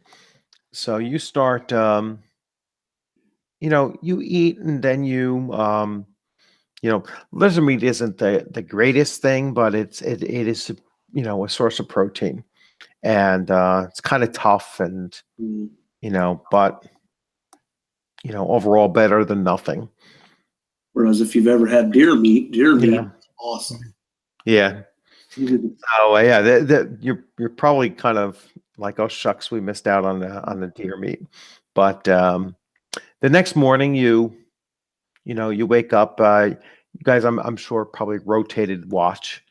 So you start, you eat, and then lizard meat isn't the greatest thing, but it is, a source of protein, and it's kind of tough, and but overall better than nothing. Whereas if you've ever had deer meat, Yeah. awesome. Yeah. Oh yeah, you're probably kind of like, oh shucks, we missed out on the deer meat. But the next morning, you wake up. You guys, I'm sure, probably rotated watch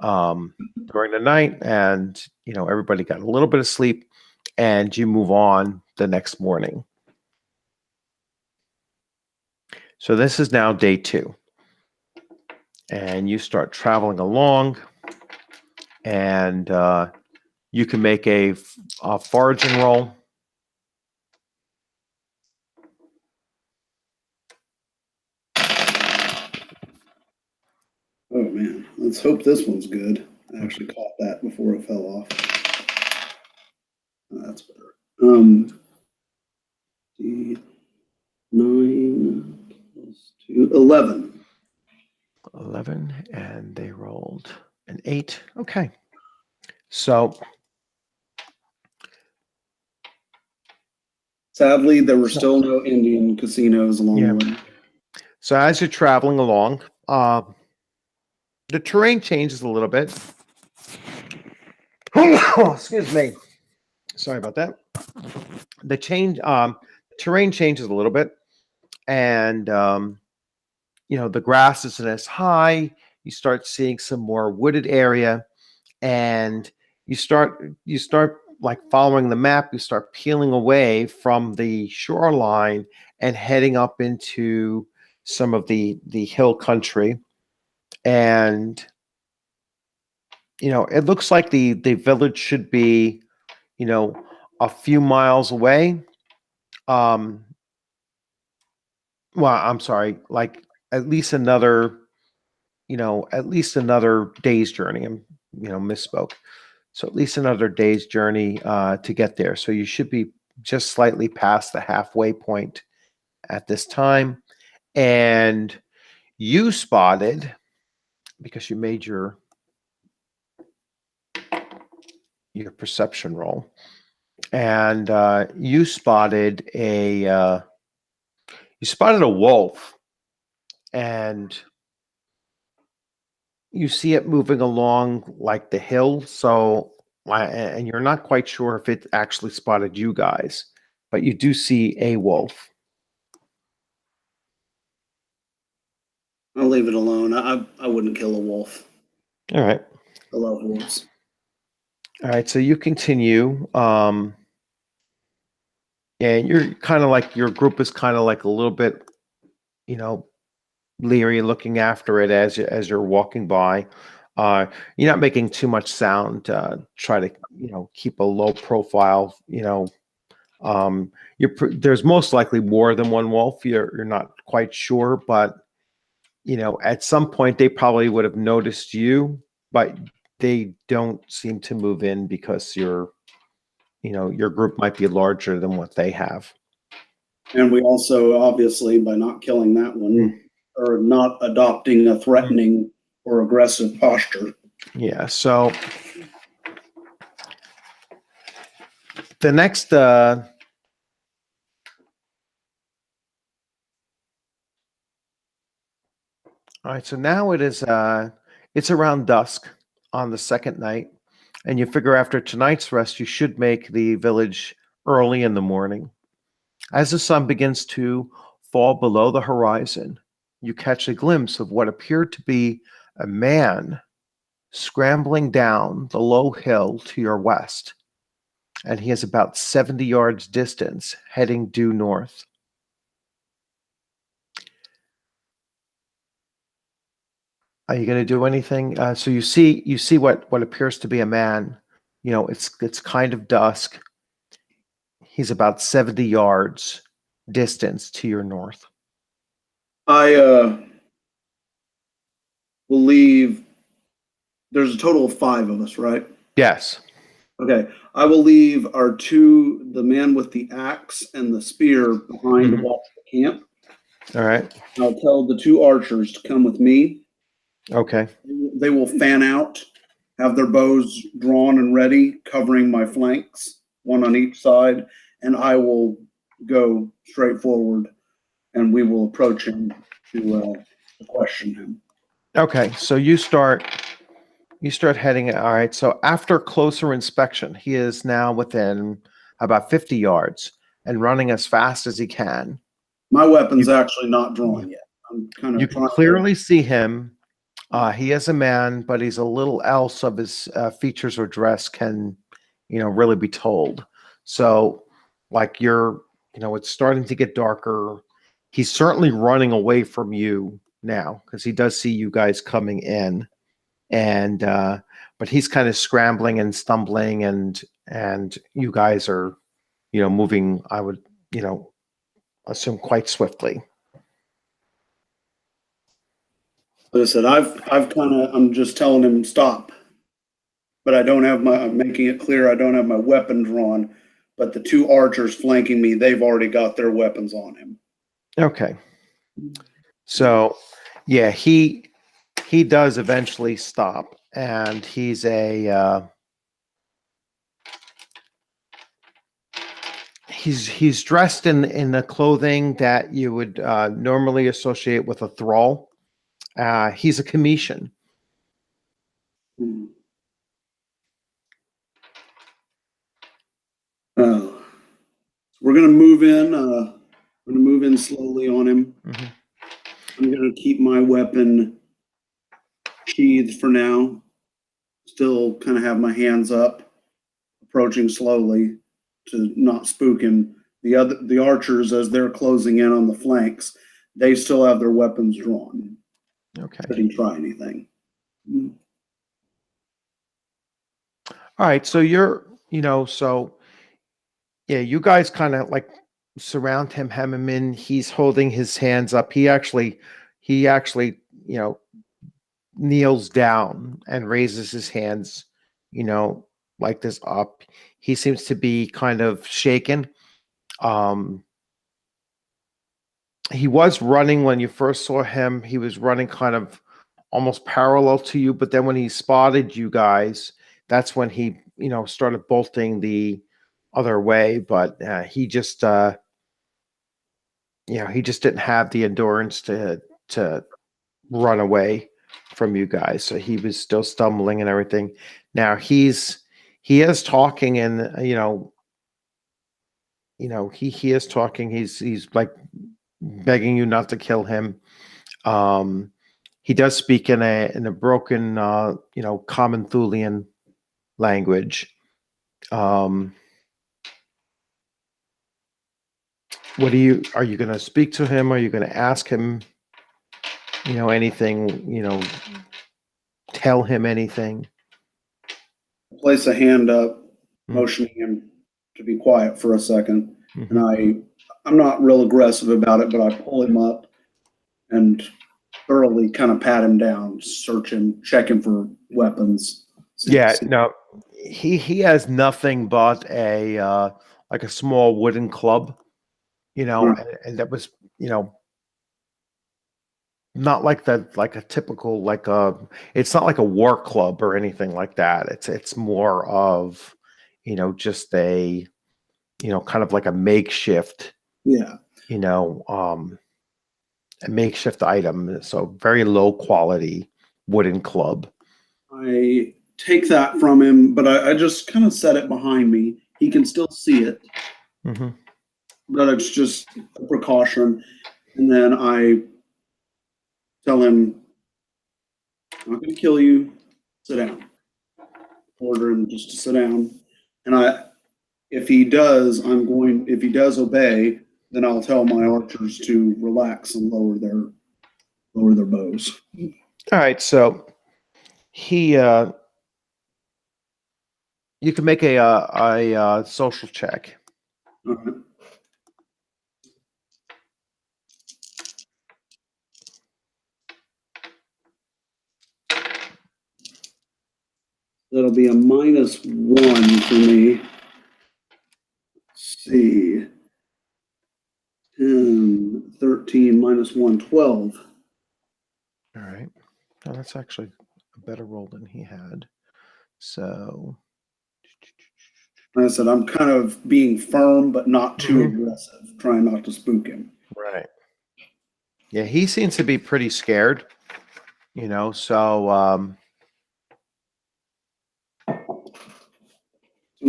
during the night, and everybody got a little bit of sleep, and you move on the next morning. So this is now day 2, and you start traveling along, and you can make a foraging roll. Oh man, let's hope this one's good. I actually caught that before it fell off. Oh, that's better. 9 plus 2, 11. 11, and they rolled an 8. Okay. So Sadly, there were still no Indian casinos along the way. So as you're traveling along, the terrain changes a little bit. Oh, excuse me. Sorry about that. The terrain changes a little bit, and the grass isn't as high. You start seeing some more wooded area, and you start like following the map. You start peeling away from the shoreline and heading up into some of the hill country, and it looks like the village should be, a few miles away. Well, I'm sorry, like at least another, day's journey. Misspoke. So at least another day's journey to get there. So you should be just slightly past the halfway point at this time. And you spotted, because you made your perception roll, and you spotted a wolf, and you see it moving along like the hill. So, and you're not quite sure if it actually spotted you guys, but you do see a wolf. I'll leave it alone. I wouldn't kill a wolf. All right. I love wolves. All right. So you continue. And you're kind of like, your group is kind of like a little bit, leery, looking after it as you're walking by. You're not making too much sound. Try to keep a low profile. There's most likely more than one wolf. You're not quite sure, but at some point they probably would have noticed you, but they don't seem to move in because your group might be larger than what they have. And we also, obviously, by not killing that one, or not adopting a threatening or aggressive posture. Yeah. So the next, all right. So now it's around dusk on the second night, and you figure after tonight's rest, you should make the village early in the morning. As the sun begins to fall below the horizon, you catch a glimpse of what appeared to be a man scrambling down the low hill to your west, and he is about 70 yards distance, heading due north. Are you going to do anything? So you see what appears to be a man. It's kind of dusk. He's about 70 yards distance to your north. I believe there's a total of 5 of us, right? Yes. Okay. I will leave the man with the axe and the spear behind to watch the camp. All right. I'll tell the 2 archers to come with me. Okay. They will fan out, have their bows drawn and ready, covering my flanks, one on each side, and I will go straight forward, and we will approach him to question him. Okay. So you start heading. All right. So after closer inspection, he is now within about 50 yards and running as fast as he can. My weapon's actually not drawn yet. I'm kind of. You can clearly see him. He is a man, but he's a little else of his features or dress can, really be told. So, like it's starting to get darker. He's certainly running away from you now because he does see you guys coming in, and but he's kind of scrambling and stumbling, and you guys are, moving. I would, assume quite swiftly. Like I said, I'm just telling him stop, but I'm making it clear I don't have my weapon drawn, but the 2 archers flanking me, they've already got their weapons on him. Okay. So, yeah, he does eventually stop, and he's he's dressed in the clothing that you would normally associate with a thrall. He's a Cometian. We're gonna move in. We're gonna move in slowly on him. Mm-hmm. I'm gonna keep my weapon sheathed for now. Still kind of have my hands up, approaching slowly to not spook him. The archers, as they're closing in on the flanks, they still have their weapons drawn. Okay. Didn't try anything. All right, so so yeah, you guys kind of like surround him, hem him in. He's holding his hands up. He actually, kneels down and raises his hands, you know, like this up. He seems to be kind of shaken. Um, he was running when you first saw him. He was running kind of almost parallel to you, but then when he spotted you guys, that's when he, started bolting the other way. But he just didn't have the endurance to run away from you guys. So he was still stumbling and everything. Now he is talking, and he is talking. He's like begging you not to kill him. Um, he does speak in a broken, common Thulian language. Um, are you going to speak to him? Are you going to ask him, anything, tell him anything? Place a hand up, Mm. motioning him to be quiet for a second. Mhm. And I'm not real aggressive about it, but I pull him up and thoroughly kind of pat him down, search him, check him for weapons. Yeah, no, he has nothing but a like a small wooden club, Right. and that was, not like a typical it's not like a war club or anything like that. It's more of, just kind of like a makeshift, Yeah. you know, um a makeshift item. So very low quality wooden club. I take that from him, but I just kind of set it behind me. He can still see it, Hmm. but it's just a precaution. And then I tell him, I'm not going to kill you. Sit down. Order him just to sit down. And if he does, if he does obey, then I'll tell my archers to relax and lower their bows. All right, so he you can make a social check. All right. That'll be a -1 for me. Let's see. 10, 13, -1, 12. All right. Oh, that's actually a better roll than he had. So, Like I said, I'm kind of being firm, but not too aggressive, trying not to spook him. right. Yeah, he seems to be pretty scared, so I'm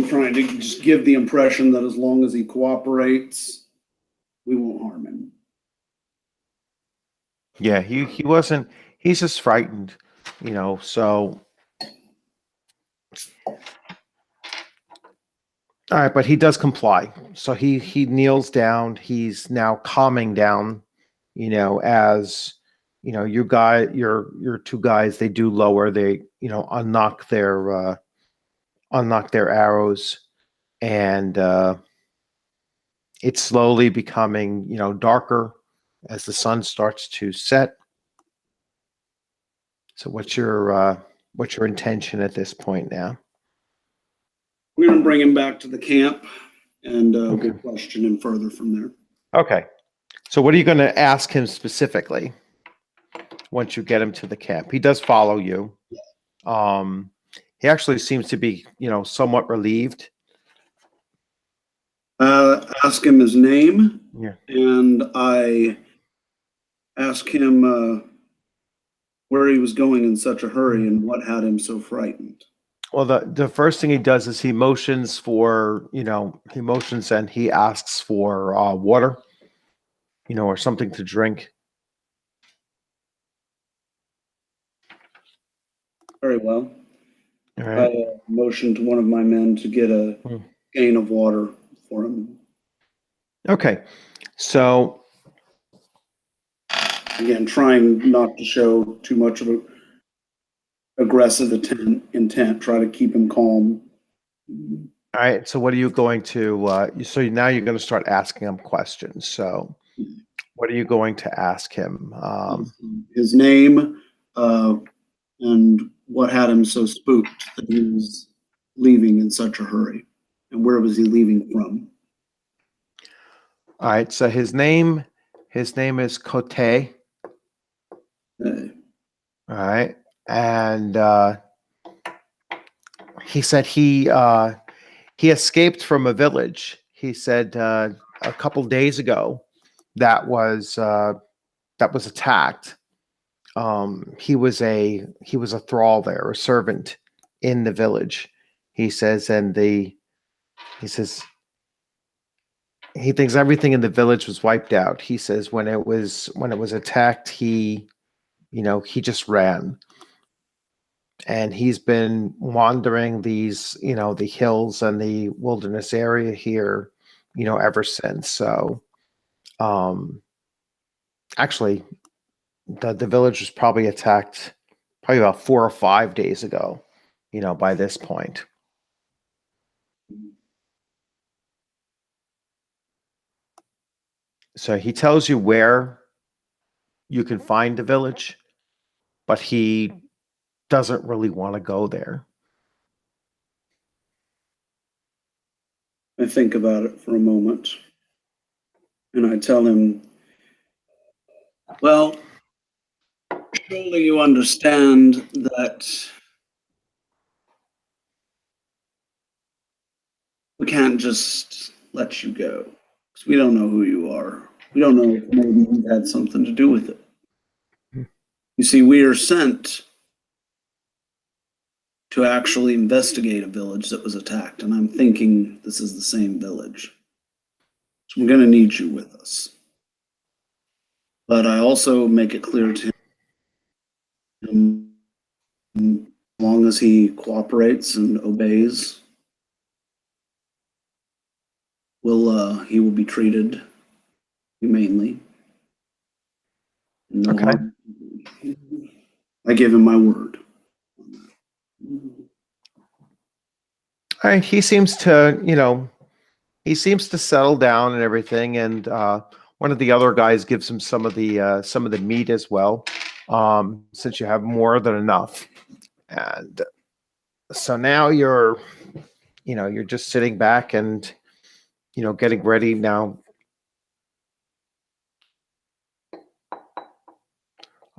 trying to just give the impression that as long as he cooperates, we won't harm him. yeah, he wasn't he's just frightened, so all right, but he does comply. So he kneels down. He's now calming down, as your two guys, they do lower, they, unlock their arrows, and it's slowly becoming, darker as the sun starts to set. So what's your intention at this point now? We're going to bring him back to the camp and Okay. we'll question him further from there. Okay. So what are you going to ask him specifically once you get him to the camp? He does follow you. He actually seems to be, somewhat relieved. Ask him his name, Yeah. and I ask him where he was going in such a hurry and what had him so frightened. Well, the first thing he does is he motions and he asks for water, or something to drink. Very well. All I right. motioned to one of my men to get a Hmm. gain of water for him. Okay. So, Again, trying not to show too much of an aggressive intent, try to keep him calm. All right. So what are you going to? So now you're going to start asking him questions. So what are you going to ask him? His name, and what had him so spooked that he was leaving in such a hurry, and where was he leaving from? All right. So his name is Cote. Uh, All right. And he said he escaped from a village. He said a couple days ago that was attacked. He was a thrall there, a servant in the village. He says, he says he thinks everything in the village was wiped out. He says when it was attacked, he just ran. And he's been wandering these, the hills and the wilderness area here, ever since. So, actually, the village was probably attacked probably about 4 or 5 days ago, by this point. So he tells you where you can find the village, but he doesn't really want to go there. I think about it for a moment, and I tell him, well, surely you understand that we can't just let you go, because we don't know who you are. We don't know if maybe you've had something to do with it. You see, we are sent to actually investigate a village that was attacked, and I'm thinking this is the same village. So we're going to need you with us. But I also make it clear to him, as long as he cooperates and obeys, he will be treated humanely. No Okay. harm. I give him my word. All right. He seems to settle down and everything. And one of the other guys gives him some of the meat as well, since you have more than enough. And so now you're just sitting back and getting ready now.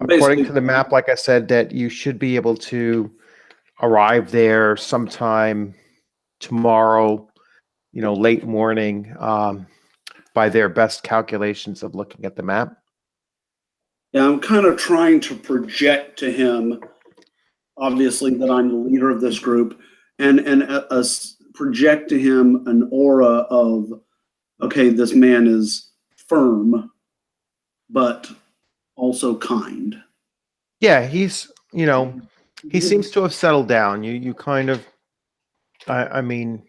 According to the map, like I said, that you should be able to arrive there sometime tomorrow, late morning, by their best calculations of looking at the map. Yeah, I'm kind of trying to project to him, obviously, that I'm the leader of this group, and project to him an aura of, okay, this man is firm, but also kind. Yeah, he seems to have settled down. You kind of, I mean,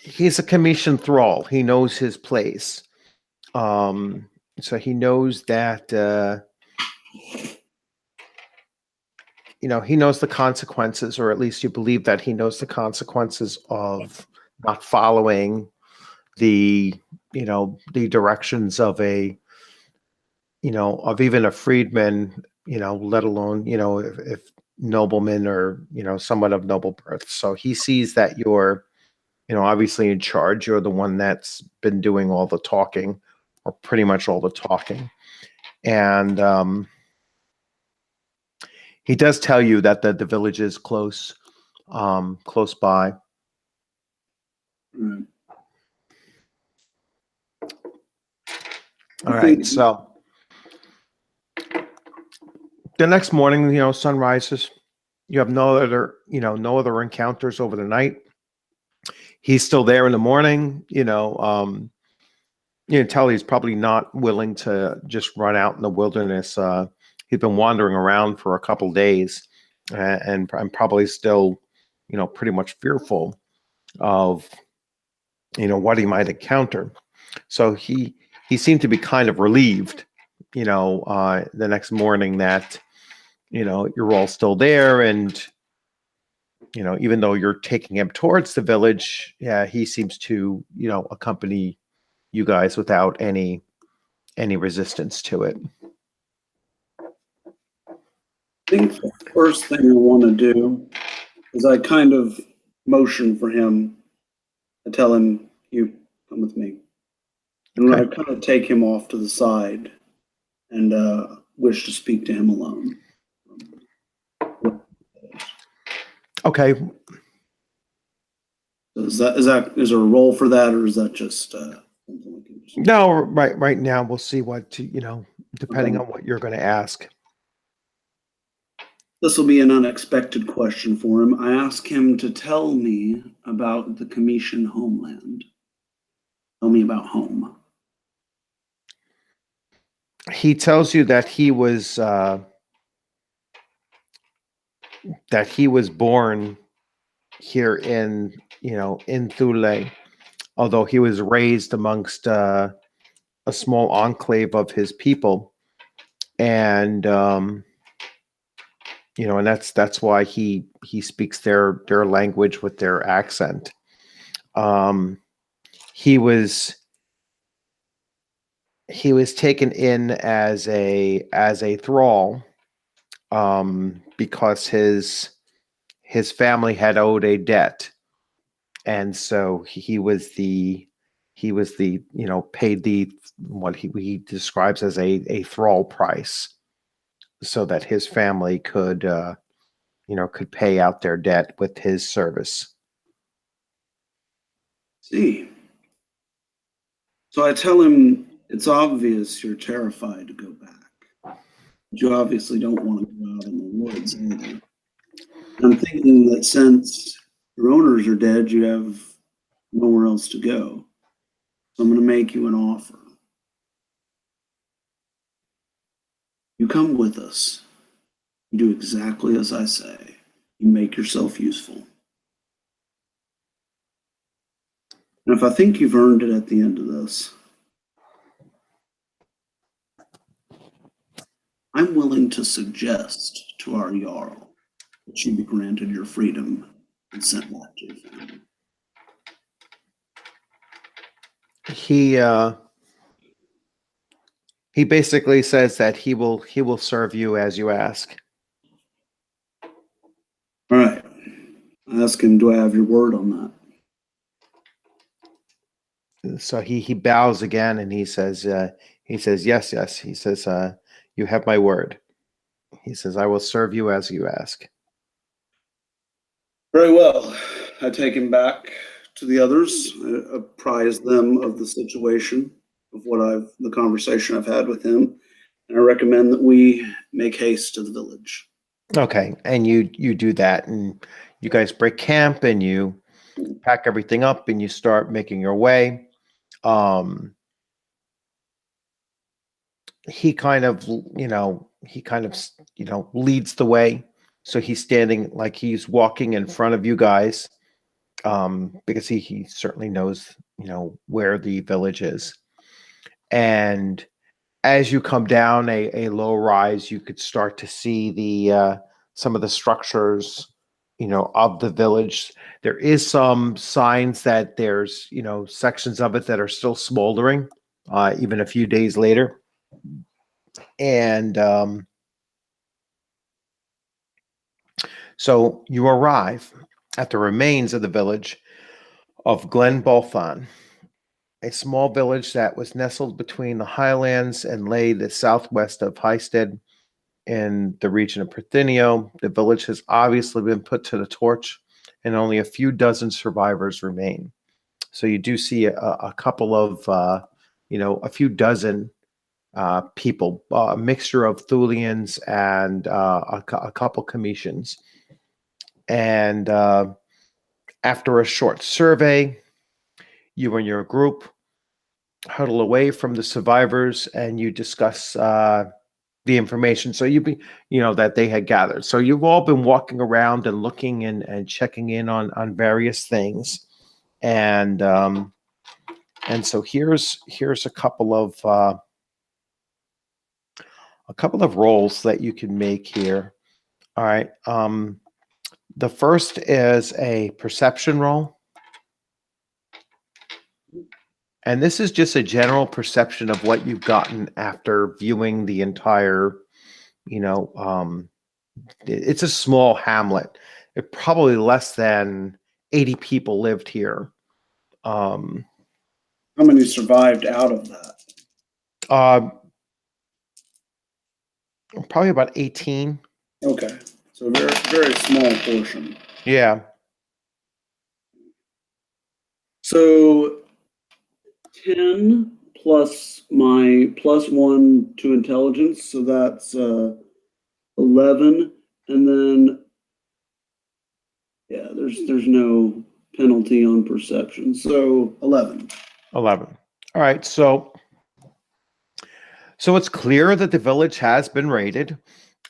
he's a commissioned thrall. He knows his place. So he knows that, he knows the consequences, or at least you believe that he knows the consequences of not following the directions of of even a freedman, let alone, if nobleman or, someone of noble birth. So he sees that you're, obviously in charge. You're the one that's been doing all the talking, or pretty much all the talking. And he does tell you that the village is close by. Right. All right. So the next morning, sun rises. You have no other encounters over the night. He's still there in the morning. You can tell he's probably not willing to just run out in the wilderness. He's been wandering around for a couple days, and I'm probably still, pretty much fearful of, what he might encounter. So he seemed to be kind of relieved, the next morning that, you're all still there, and even though you're taking him towards the village, yeah, he seems to, accompany you guys without any resistance to it. I think the first thing I want to do is I kind of motion for him. I tell him, "You come with me," and Okay. I kind of take him off to the side and wish to speak to him alone. Okay. Is there a role for that, or is that just something we can just... No, right now we'll see what depending on what you're going to ask. This will be an unexpected question for him. I ask him to tell me about the Commission homeland. Tell me about home. He tells you that he was born here in Thule, although he was raised amongst a small enclave of his people, and and that's why he speaks their language with their accent. He was taken in as a thrall, because his family had owed a debt, and so he was the paid the what he describes as a thrall price, so that his family could pay out their debt with his service. See. So I tell him, it's obvious you're terrified to go back. You obviously don't want to go out in the woods either. I'm thinking that since your owners are dead, you have nowhere else to go. So I'm going to make you an offer. You come with us. You do exactly as I say. You make yourself useful. And if I think you've earned it at the end of this, I'm willing to suggest to our Jarl that you be granted your freedom and sent back to your family. He basically says that he will serve you as you ask. All right. I ask him, do I have your word on that? So he bows again, and he says yes. He says, you have my word. He says, I will serve you as you ask. Very well. I take him back to the others. I apprise them of the situation, of the conversation I've had with him, and I recommend that we make haste to the village. Okay, and you do that, and you guys break camp, and you pack everything up, and you start making your way. He kind of leads the way. So he's standing like he's walking in front of you guys, because he certainly knows, where the village is. And as you come down a low rise, you could start to see the some of the structures, of the village. There is some signs that there's, sections of it that are still smoldering, even a few days later. And so you arrive at the remains of the village of Glen Bolthon, a small village that was nestled between the highlands and lay the southwest of Highstead in the region of Perthinio. The village has obviously been put to the torch, and only a few dozen survivors remain. So you do see a couple of, a few dozen people, a mixture of Thulians and a couple Cometians. And after a short survey, you and your group huddle away from the survivors, and you discuss the information. So that they had gathered. So you've all been walking around and looking and checking in on various things, and so here's a couple of roles that you can make here. All right. The first is a perception roll. And this is just a general perception of what you've gotten after viewing the entire, it's a small hamlet. It probably less than 80 people lived here. How many survived out of that? Probably about 18. Okay. So a very, very small portion. Yeah. So 10 plus my +1 to intelligence, so that's 11, and then there's no penalty on perception, so 11. 11. All right, so it's clear that the village has been raided.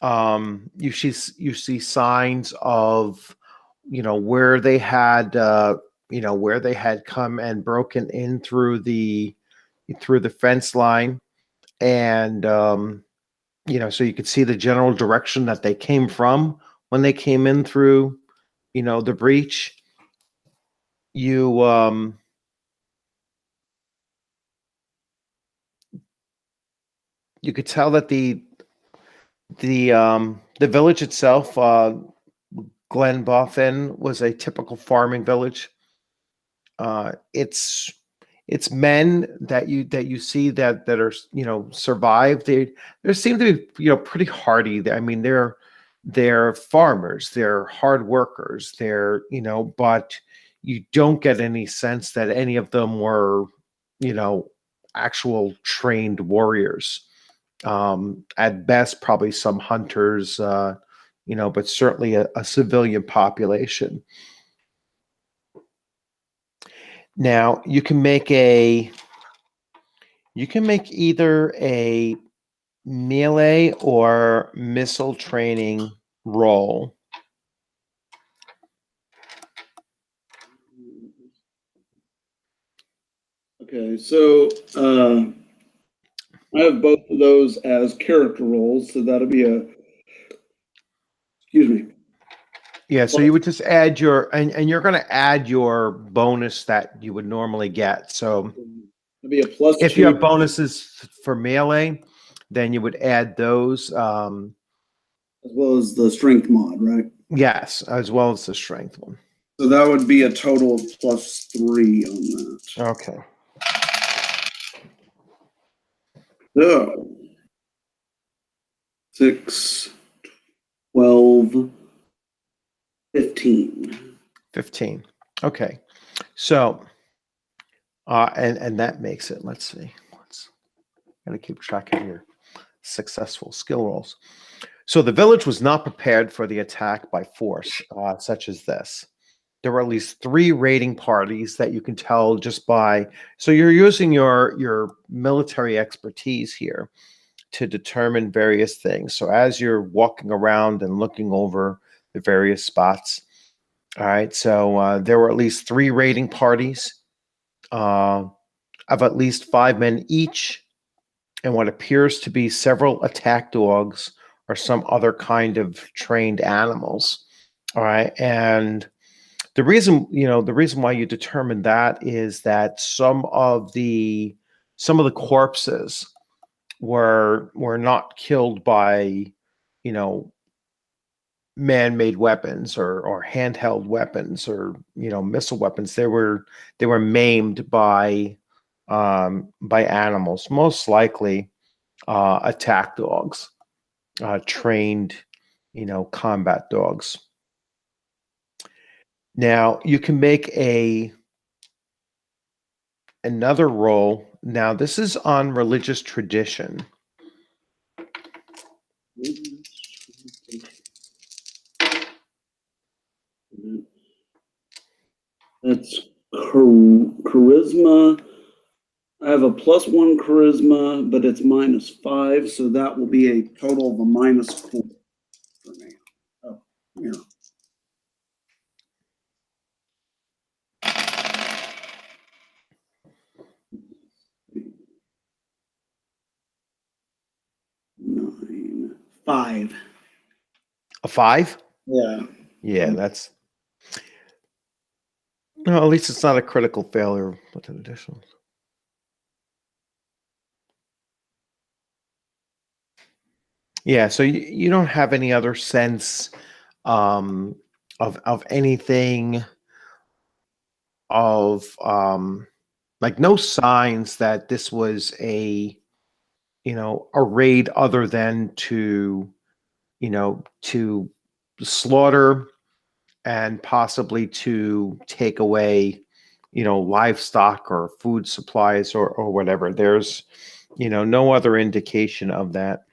You see signs of, where they had come and broken in through the fence line, and so you could see the general direction that they came from when they came in through, the breach. You you could tell that the village itself, Glen Bothan, was a typical farming village. It's men that you see that are survived. They seem to be pretty hardy. I mean, they're farmers. They're hard workers. They're but you don't get any sense that any of them were actual trained warriors. At best, probably some hunters, but certainly a civilian population. Now you can make either a melee or missile training roll. Okay, so I have both of those as character rolls, so that'll be excuse me. Yeah, so you would just add and you're going to add your bonus that you would normally get. So it'll be a +2. If you have bonuses for melee, then you would add those. As well as the strength mod, right? Yes, as well as the strength one. So that would be a total of +3 on that. Okay. So 6, 12, 15. 15. Okay. So, and that makes it, let's see. Got to keep track of your successful skill rolls. So the village was not prepared for the attack by force, such as this. There were at least 3 raiding parties that you can tell just by. So you're using your military expertise here to determine various things. So as you're walking around and looking over the various spots, all right. So there were at least 3 raiding parties of at least 5 men each, and what appears to be several attack dogs or some other kind of trained animals. All right. And the reason why you determine that is that some of the corpses were not killed by, man-made weapons or handheld weapons or missile weapons. They were maimed by animals, most likely attack dogs, trained combat dogs. Now you can make another roll. Now this is on religious tradition. That's charisma. I have a +1 charisma, but it's -5, so that will be a total of a -4 for me. Oh, yeah. Nine, 5. A 5? Yeah. Yeah, that's no. At least it's not a critical failure with an additional. Yeah, so you don't have any other sense um, of anything of like no signs that this was a raid other than to slaughter and possibly to take away livestock or food supplies or whatever. There's no other indication of that.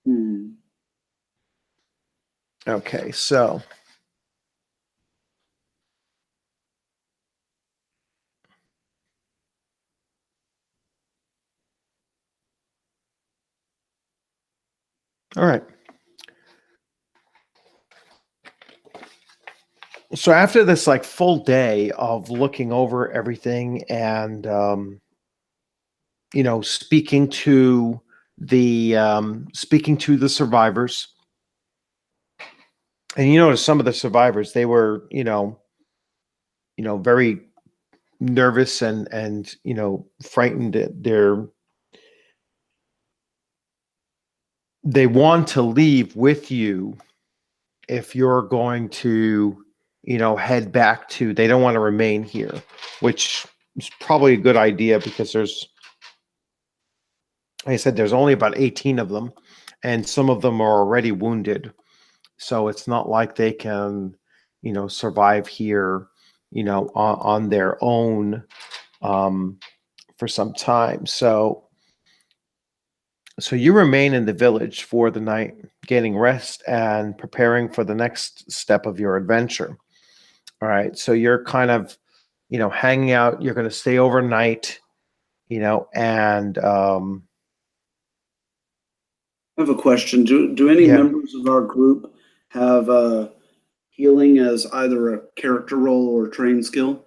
Hmm. Okay, so all right. So after this like full day of looking over everything and speaking to the survivors, and some of the survivors, they were very nervous and frightened. They want to leave with you if you're going to head back to. They don't want to remain here, which is probably a good idea because like I said, there's only about 18 of them, and some of them are already wounded. So it's not like they can, survive here, on their own for some time. So you remain in the village for the night, getting rest and preparing for the next step of your adventure. All right. So you're kind of, hanging out. You're going to stay overnight, and I have a question. Do any yeah, members of our group have healing as either a character role or trained skill?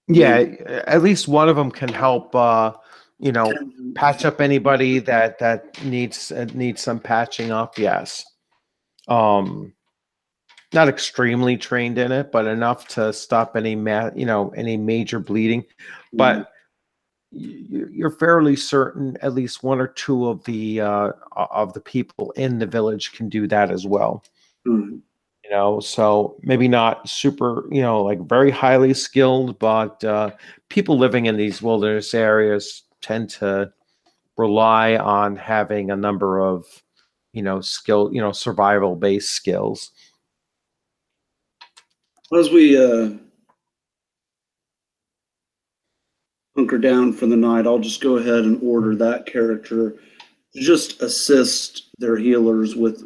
yeah. They At least one of them can help. You know, tend patch up anybody that needs some patching up. Yes. Um, Not extremely trained in it, but enough to stop any major bleeding. to. But you're fairly certain at least one or two of the people in the village can do that as well. Mm. So maybe not super, like very highly skilled, but people living in these wilderness areas tend to rely on having a number of, survival based skills. As we hunker down for the night, I'll just go ahead and order that character to just assist their healers with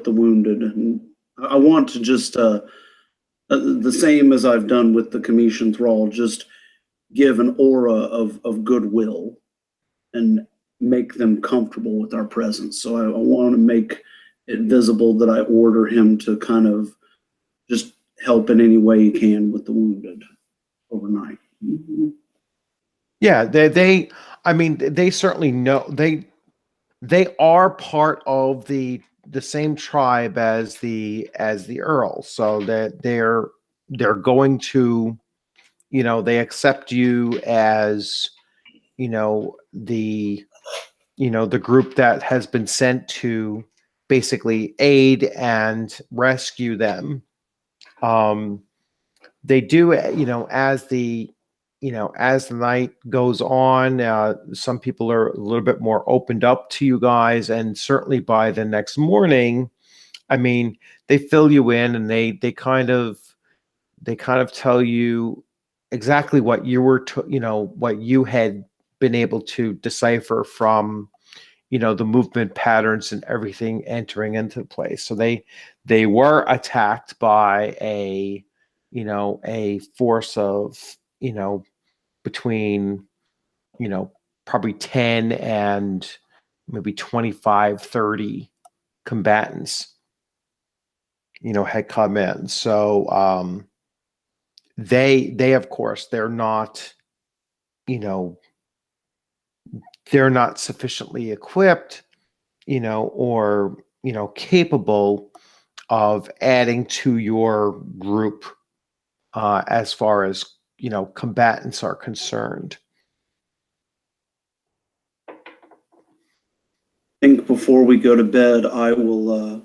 the wounded, and I want to just the same as I've done with the Commission Thrall, just give an aura of goodwill and make them comfortable with our presence. So I want to make it visible that I order him to kind of just help in any way he can with the wounded overnight. Mhm. Yeah, I mean, they certainly know they are part of the same tribe as the Earl, so that they're going to, they accept you as, the group that has been sent to basically aid and rescue them. Um, they do, as the night goes on, some people are a little bit more opened up to you guys, and certainly by the next morning, I mean, they fill you in, and they kind of tell you exactly what you were what you had been able to decipher from the movement patterns and everything entering into place. So they were attacked by a force of between probably 10 and maybe 25, 30 combatants had come in. So they of course you know they're not sufficiently equipped, or capable of adding to your group as far as combatants are concerned. I think before we go to bed, I will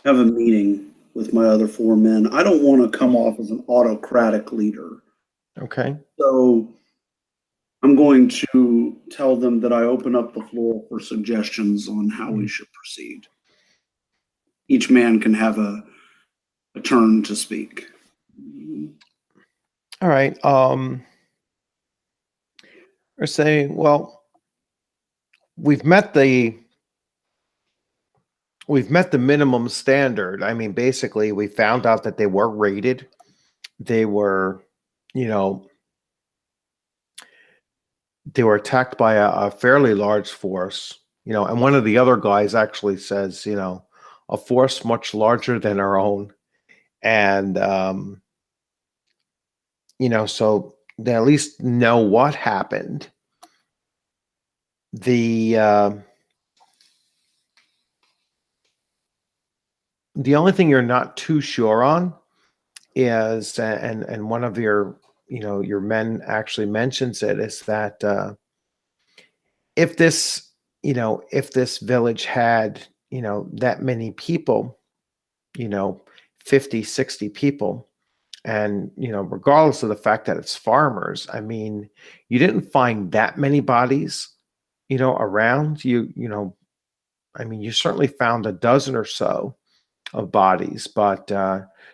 have a meeting with my other 4 men. I don't want to come off as an autocratic leader. Okay. So I'm going to tell them that I open up the floor for suggestions on how we should proceed. Each man can have a turn to speak. All right. We're saying, well, we've met the minimum standard. I mean, basically, we found out that they were raided. They were, they were attacked by a fairly large force, and one of the other guys actually says, a force much larger than our own. And, so they at least know what happened. The only thing you're not too sure on is, and one of your, your men actually mentions it, is that if this, if this village had, that many people, 50, 60 people, and, regardless of the fact that it's farmers, I mean, you didn't find that many bodies, around I mean, you certainly found a dozen or so of bodies, but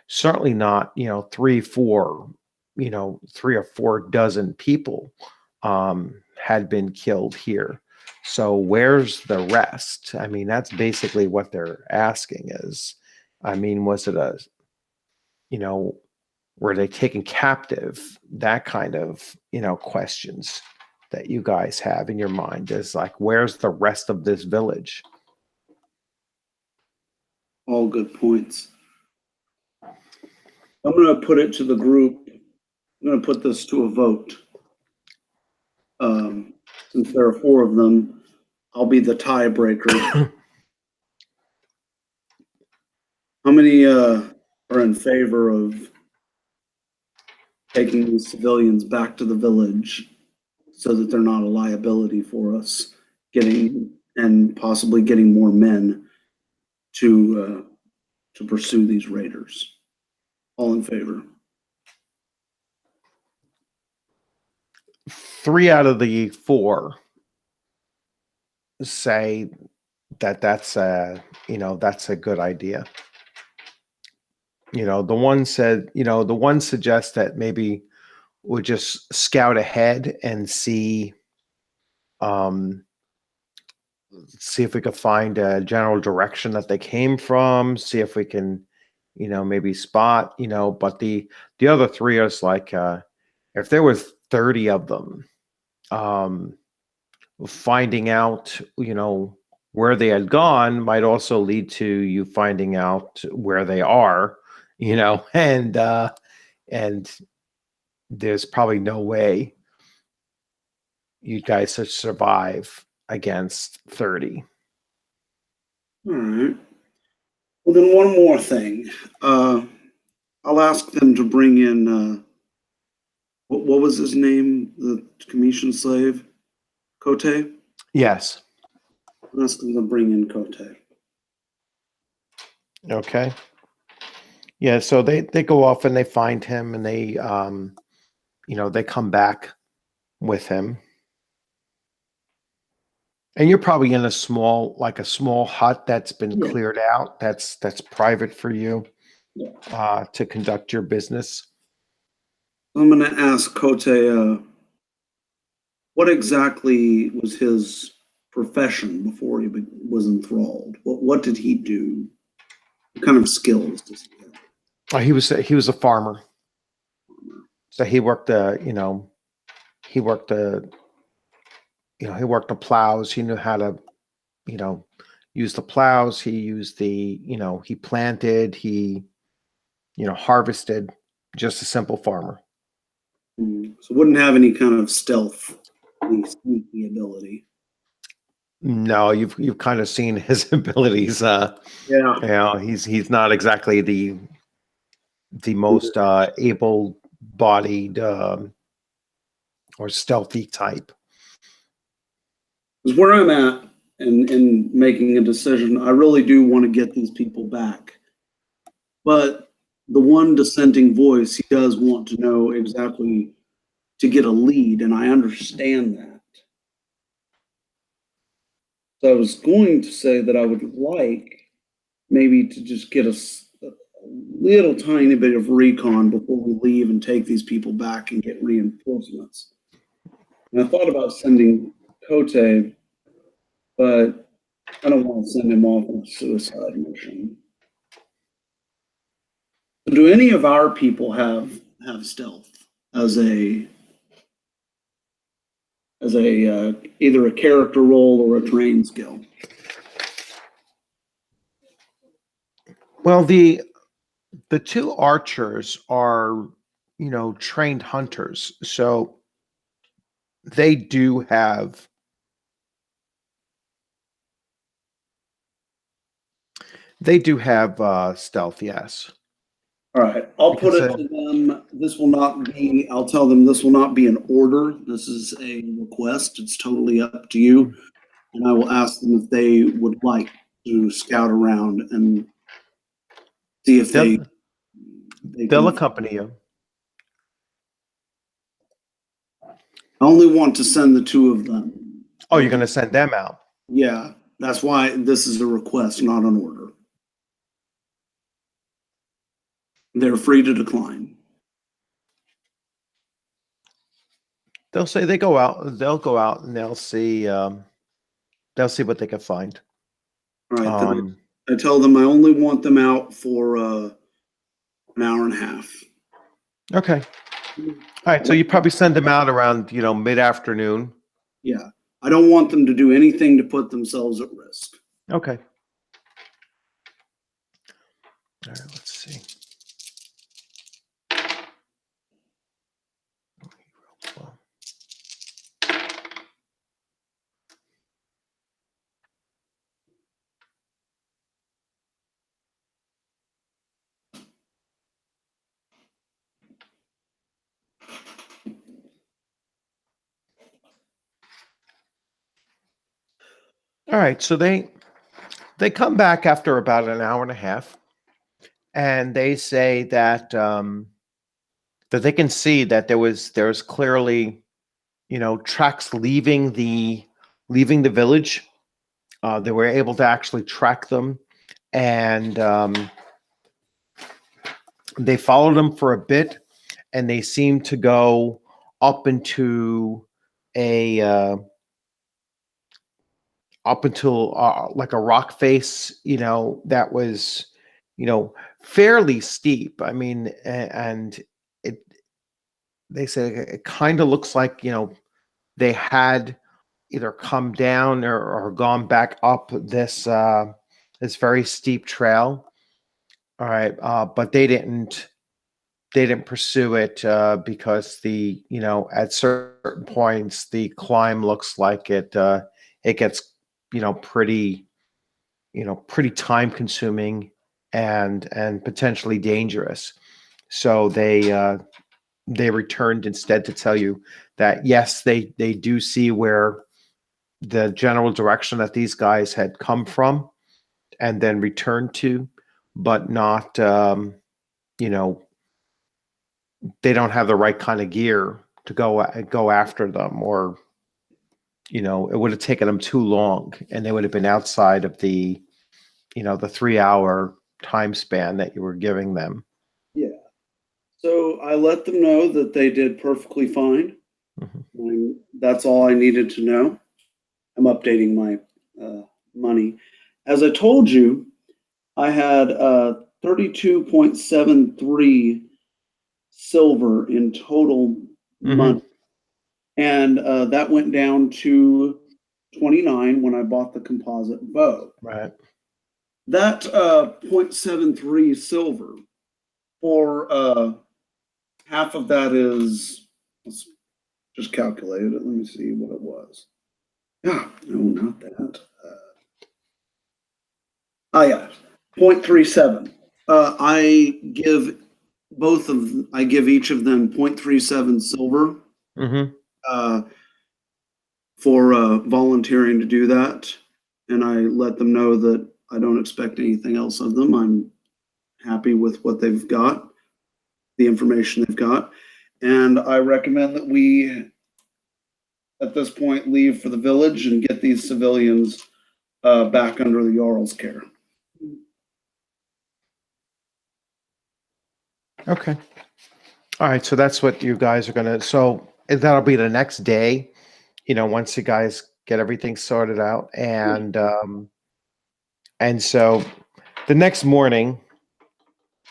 certainly not, 3, 4, 3 or 4 dozen people had been killed here. So where's the rest? I mean, that's basically what they're asking is, I mean, was it a, were they taken captive? That kind of, questions that you guys have in your mind is like, where's the rest of this village? All good points. I'm going to put it to the group. I'm going to put this to a vote. Since there are 4 of them, I'll be the tiebreaker. How many are in favor of taking these civilians back to the village so that they're not a liability for us, and possibly getting more men to pursue these raiders? All in favor? 3 out of the 4 say that that's a good idea. The one said, the one suggests that maybe we'll just scout ahead and see if we could find a general direction that they came from, see if we can, maybe spot, but the other 3 is like, if there was 30 of them, finding out, where they had gone might also lead to you finding out where they are, and there's probably no way you guys should survive against 30. All right. Well, then one more thing. I'll ask them to bring in, what was his name? The commission slave? Kote? Yes. I'll ask them to bring in Kote. Okay. Yeah, so they go off and they find him, and they they come back with him. And you're probably in a small hut that's been cleared out. That's private for you to conduct your business. I'm going to ask Kote, what exactly was his profession before he was enthralled? What did he do? What kind of skills does he have? He was a farmer. So he worked the plows. He knew how to, use the plows. He used he planted, he, harvested, just a simple farmer. So wouldn't have any kind of stealth, any sneaky ability. No, you've kind of seen his abilities. Yeah. He's not exactly the most able-bodied or stealthy type. Is where I'm at in making a decision. I really do want to get these people back. But the one dissenting voice, he does want to know exactly to get a lead, and I understand that. So I was going to say that I would like maybe to just get a little tiny bit of recon before we leave and take these people back and get reinforcements. And I thought about sending Kote, but I don't want to send him off on a suicide mission. Do any of our people have stealth as a either a character role or a trained skill? Well, the two archers are, trained hunters, so they do have stealth, yes. All right, I'll put Because it to them. This will not be, I'll tell them this will not be an order. This is a request. It's totally up to you. And I will ask them if they would like to scout around and see if they they'll can. accompany you. I only want to send the two of them. Oh, you're going to send them out? Yeah, that's why this is a request, not an order. They're free to decline. They'll say they go out. They'll go out and they'll see what they can find. All right. Then I tell them I only want them out for an hour and a half. Okay. All right. So you probably send them out around, mid-afternoon. Yeah. I don't want them to do anything to put themselves at risk. Okay. All right. Let's see. All right. So they come back after about an hour and a half, and they say that that they can see that there's clearly, tracks leaving the village. They were able to actually track them, and they followed them for a bit, and they seemed to go up into a up until like a rock face, that was, fairly steep. I mean, and it they say it kind of looks like, they had either come down or gone back up this very steep trail. All right, but they didn't pursue it because at certain points the climb looks like it gets pretty pretty time consuming and potentially dangerous. So they returned instead to tell you that yes, they do see where the general direction that these guys had come from and then returned to, but not they don't have the right kind of gear to go after them, or it would have taken them too long and they would have been outside of the the 3 hour time span that you were giving them. Yeah. So I let them know that they did perfectly fine. Mm-hmm. That's all I needed to know. I'm updating my money. As I told you, I had 32.73 silver in total money. And that went down to 29 when I bought the composite bow. Right. That 0.73 silver, for half of that is, let's just calculate it. Let me see what it was. Yeah, no, not that. Yeah, 0.37. I give each of them 0.37 silver Mm-hmm. uh, for volunteering to do that. And I let them know that I don't expect anything else of them. I'm happy with what they've got, the information they've got. And I recommend that we, at this point, leave for the village and get these civilians back under the Jarl's care. Okay. All right. So that's what you guys are gonna. So that'll be the next day. Once you guys get everything sorted out, and so the next morning.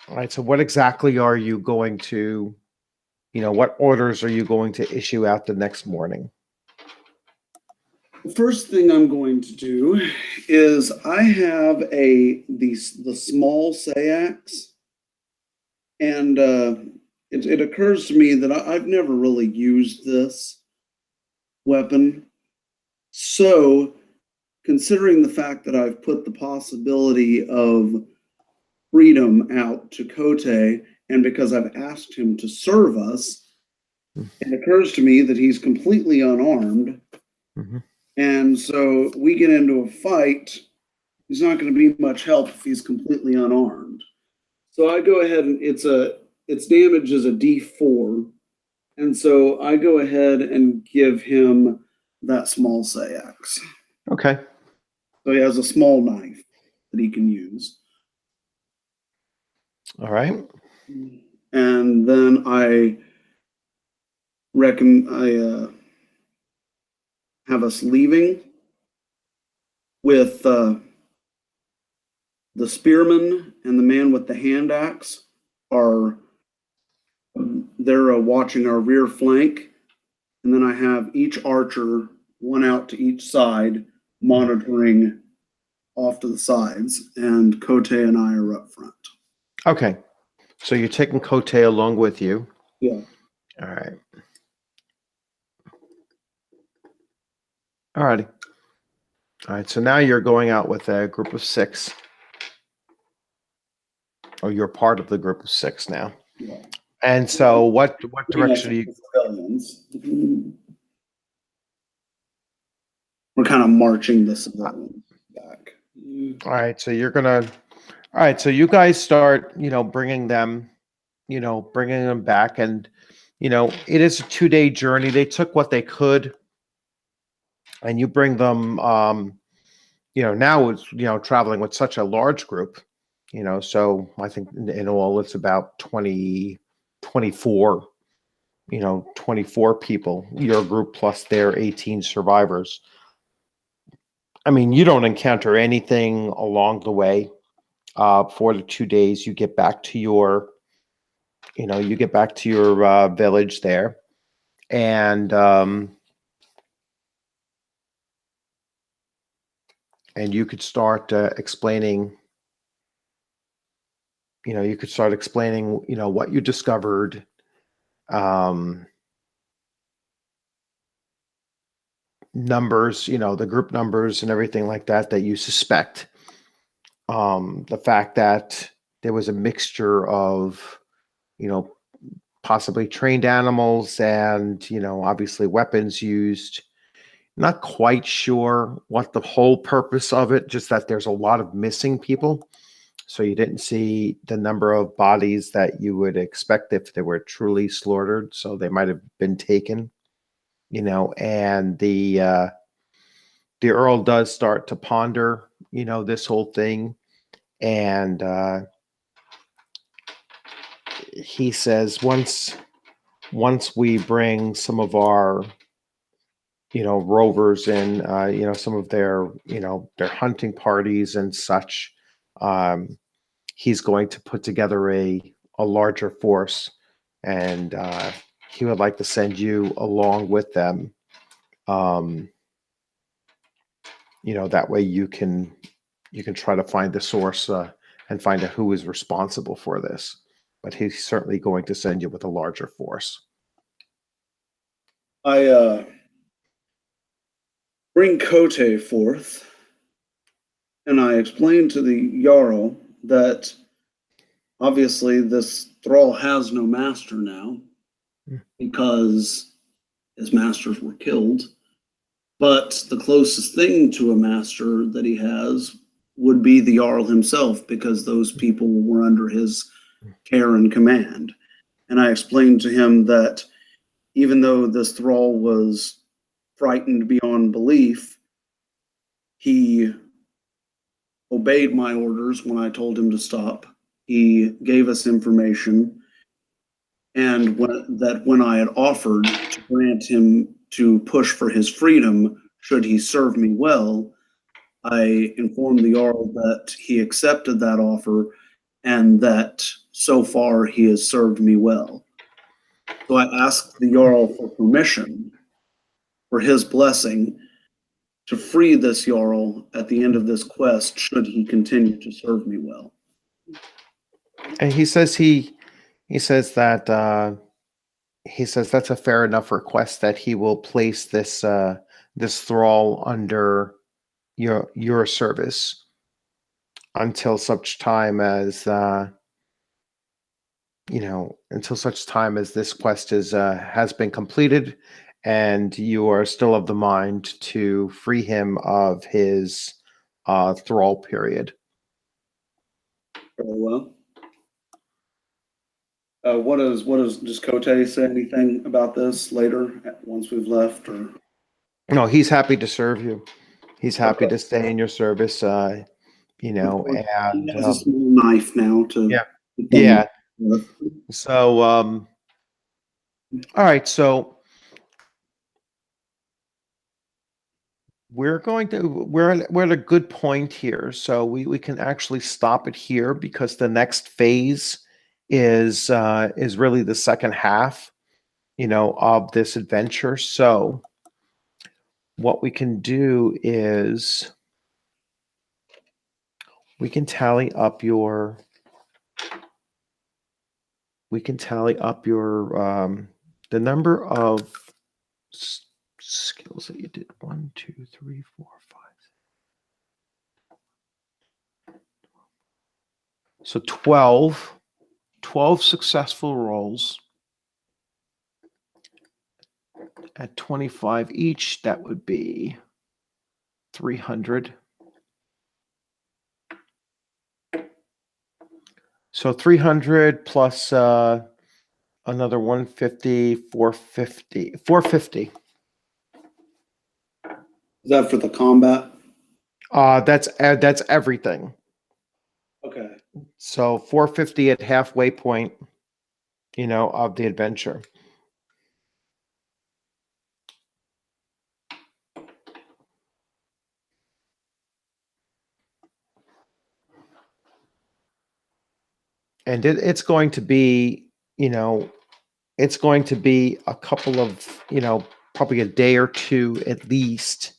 All right. So what exactly are you going to? What orders are you going to issue out the next morning? The first thing I'm going to do is I have the small sayax, and it occurs to me that I've never really used this weapon. So, considering the fact that I've put the possibility of freedom out to Kote, and because I've asked him to serve us, it occurs to me that he's completely unarmed. Mm-hmm. And so we get into a fight. He's not going to be much help if he's completely unarmed. So I go ahead and its damage is a D4. And so I go ahead and give him that small sayax. Okay. So he has a small knife that he can use. All right. And then I have us leaving with the spearman and the man with the hand axe they're watching our rear flank, and then I have each archer, one out to each side, monitoring off to the sides, and Kote and I are up front. Okay. So you're taking Kote along with you. Yeah. All right. All righty. All right. So now you're going out with a group of 6. Oh, you're part of the group of 6 now. Yeah. And so what direction are you? Civilians. We're kind of marching the civilians back. All right. So you're gonna. All right. So you guys start, bringing them back, and it is a 2-day journey. They took what they could, and you bring them. Now it's traveling with such a large group. So I think in all it's about 24 people, your group plus their 18 survivors. I mean, you don't encounter anything along the way. For the 2 days, you get back to your village there, and you could start explaining. What you discovered. Numbers, the group numbers and everything like that you suspect. The fact that there was a mixture of, possibly trained animals and, obviously weapons used. Not quite sure what the whole purpose of it, just that there's a lot of missing people. So you didn't see the number of bodies that you would expect if they were truly slaughtered. So they might have been taken, and the Earl does start to ponder, this whole thing. And he says, once we bring some of our, rovers in, some of their, their hunting parties and such, he's going to put together a larger force, and he would like to send you along with them. That way you can try to find the source and find out who is responsible for this. But he's certainly going to send you with a larger force. I bring Kote forth, and I explain to the Jarl that obviously this thrall has no master now because his masters were killed. But the closest thing to a master that he has would be the Jarl himself, because those people were under his care and command. And I explained to him that even though this thrall was frightened beyond belief, he obeyed my orders when I told him to stop. He gave us information, and when I had offered to grant him to push for his freedom should he serve me well, I informed the Jarl that he accepted that offer and that so far he has served me well. So I asked the Jarl for permission, for his blessing, to free this Jarl at the end of this quest should he continue to serve me well. And he says that's a fair enough request, that he will place this this thrall under your service until such time as until such time as this quest is has been completed and you are still of the mind to free him of his thrall period. Very well. What does Kote say anything about this later once we've left? Or No, he's happy to serve you. He's happy Okay. to stay in your service. And he has a small knife now to yeah. with. So all right, so we're at a good point here, so we can actually stop it here, because the next phase is really the second half, of this adventure. So what we can do is we can tally up your the number of skills that you did. 1, 2, 3, 4, 5. So 12 successful rolls at 25 each. That would be 300. So 300 plus another 150, 450. 450. Is that for the combat? That's everything. Okay. So 450 at halfway point, of the adventure. And it's going to be, it's going to be a couple of, probably a day or two at least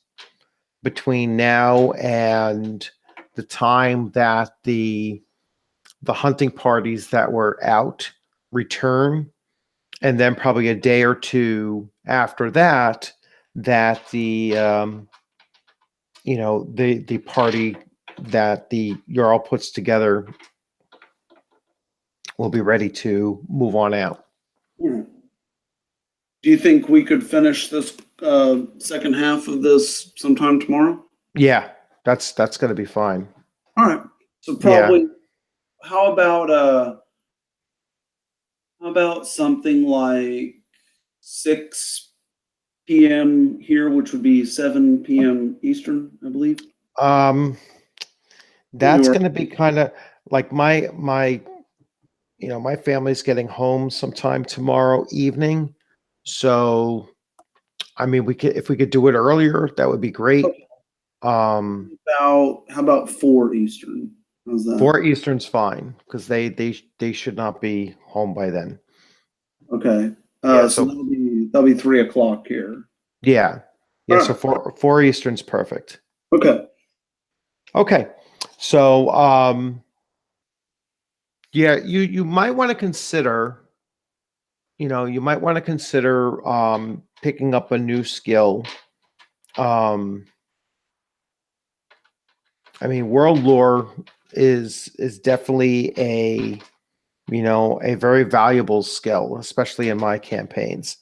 between now and the time that the hunting parties that were out return, and then probably a day or two after that the the party that the Jarl puts together will be ready to move on out. Do you think we could finish this second half of this sometime tomorrow? Yeah, that's going to be fine. All right. So probably, how about something like 6 p.m. here, which would be 7 p.m. Eastern, I believe. That's going to be kind of like my my family's getting home sometime tomorrow evening. So, I mean, if we could do it earlier, that would be great. Okay. How about 4 Eastern? How's that? 4 Eastern's fine, because they should not be home by then. Okay. Yeah, so that'll be 3 o'clock here. Yeah. Yeah. All So right. 4 Eastern's perfect. Okay. Okay. So yeah, you might want to consider, picking up a new skill. I mean, world lore is definitely a a very valuable skill, especially in my campaigns.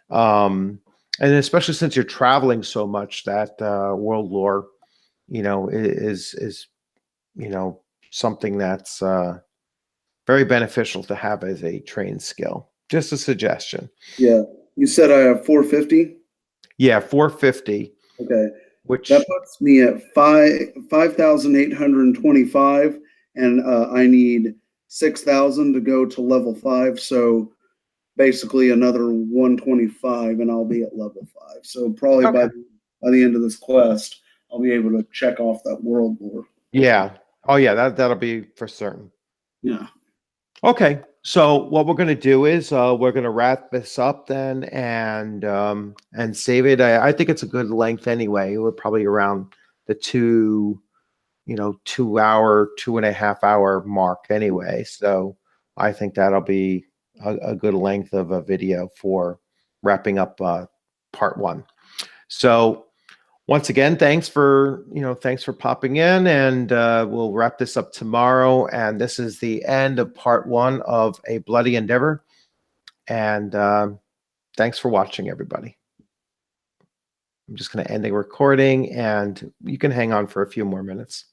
And especially since you're traveling so much, that world lore, is something that's very beneficial to have as a trained skill. Just a suggestion. Yeah. You said I have 450? Yeah, 450. Okay. Which That puts me at 5,825, and I need 6,000 to go to level 5. So basically another 125, and I'll be at level 5. So probably okay. by the end of this quest, I'll be able to check off that world lore. Yeah. Oh yeah, that'll be for certain. Yeah. Okay. So what we're going to do is we're going to wrap this up then, and save it. I think it's a good length anyway. We're probably around the 2-hour, 2.5 hour mark anyway. So I think that'll be a good length of a video for wrapping up part 1. So once again, thanks for popping in, and we'll wrap this up tomorrow. And this is the end of part 1 of A Bloody Endeavor. And thanks for watching, everybody. I'm just going to end the recording, and you can hang on for a few more minutes.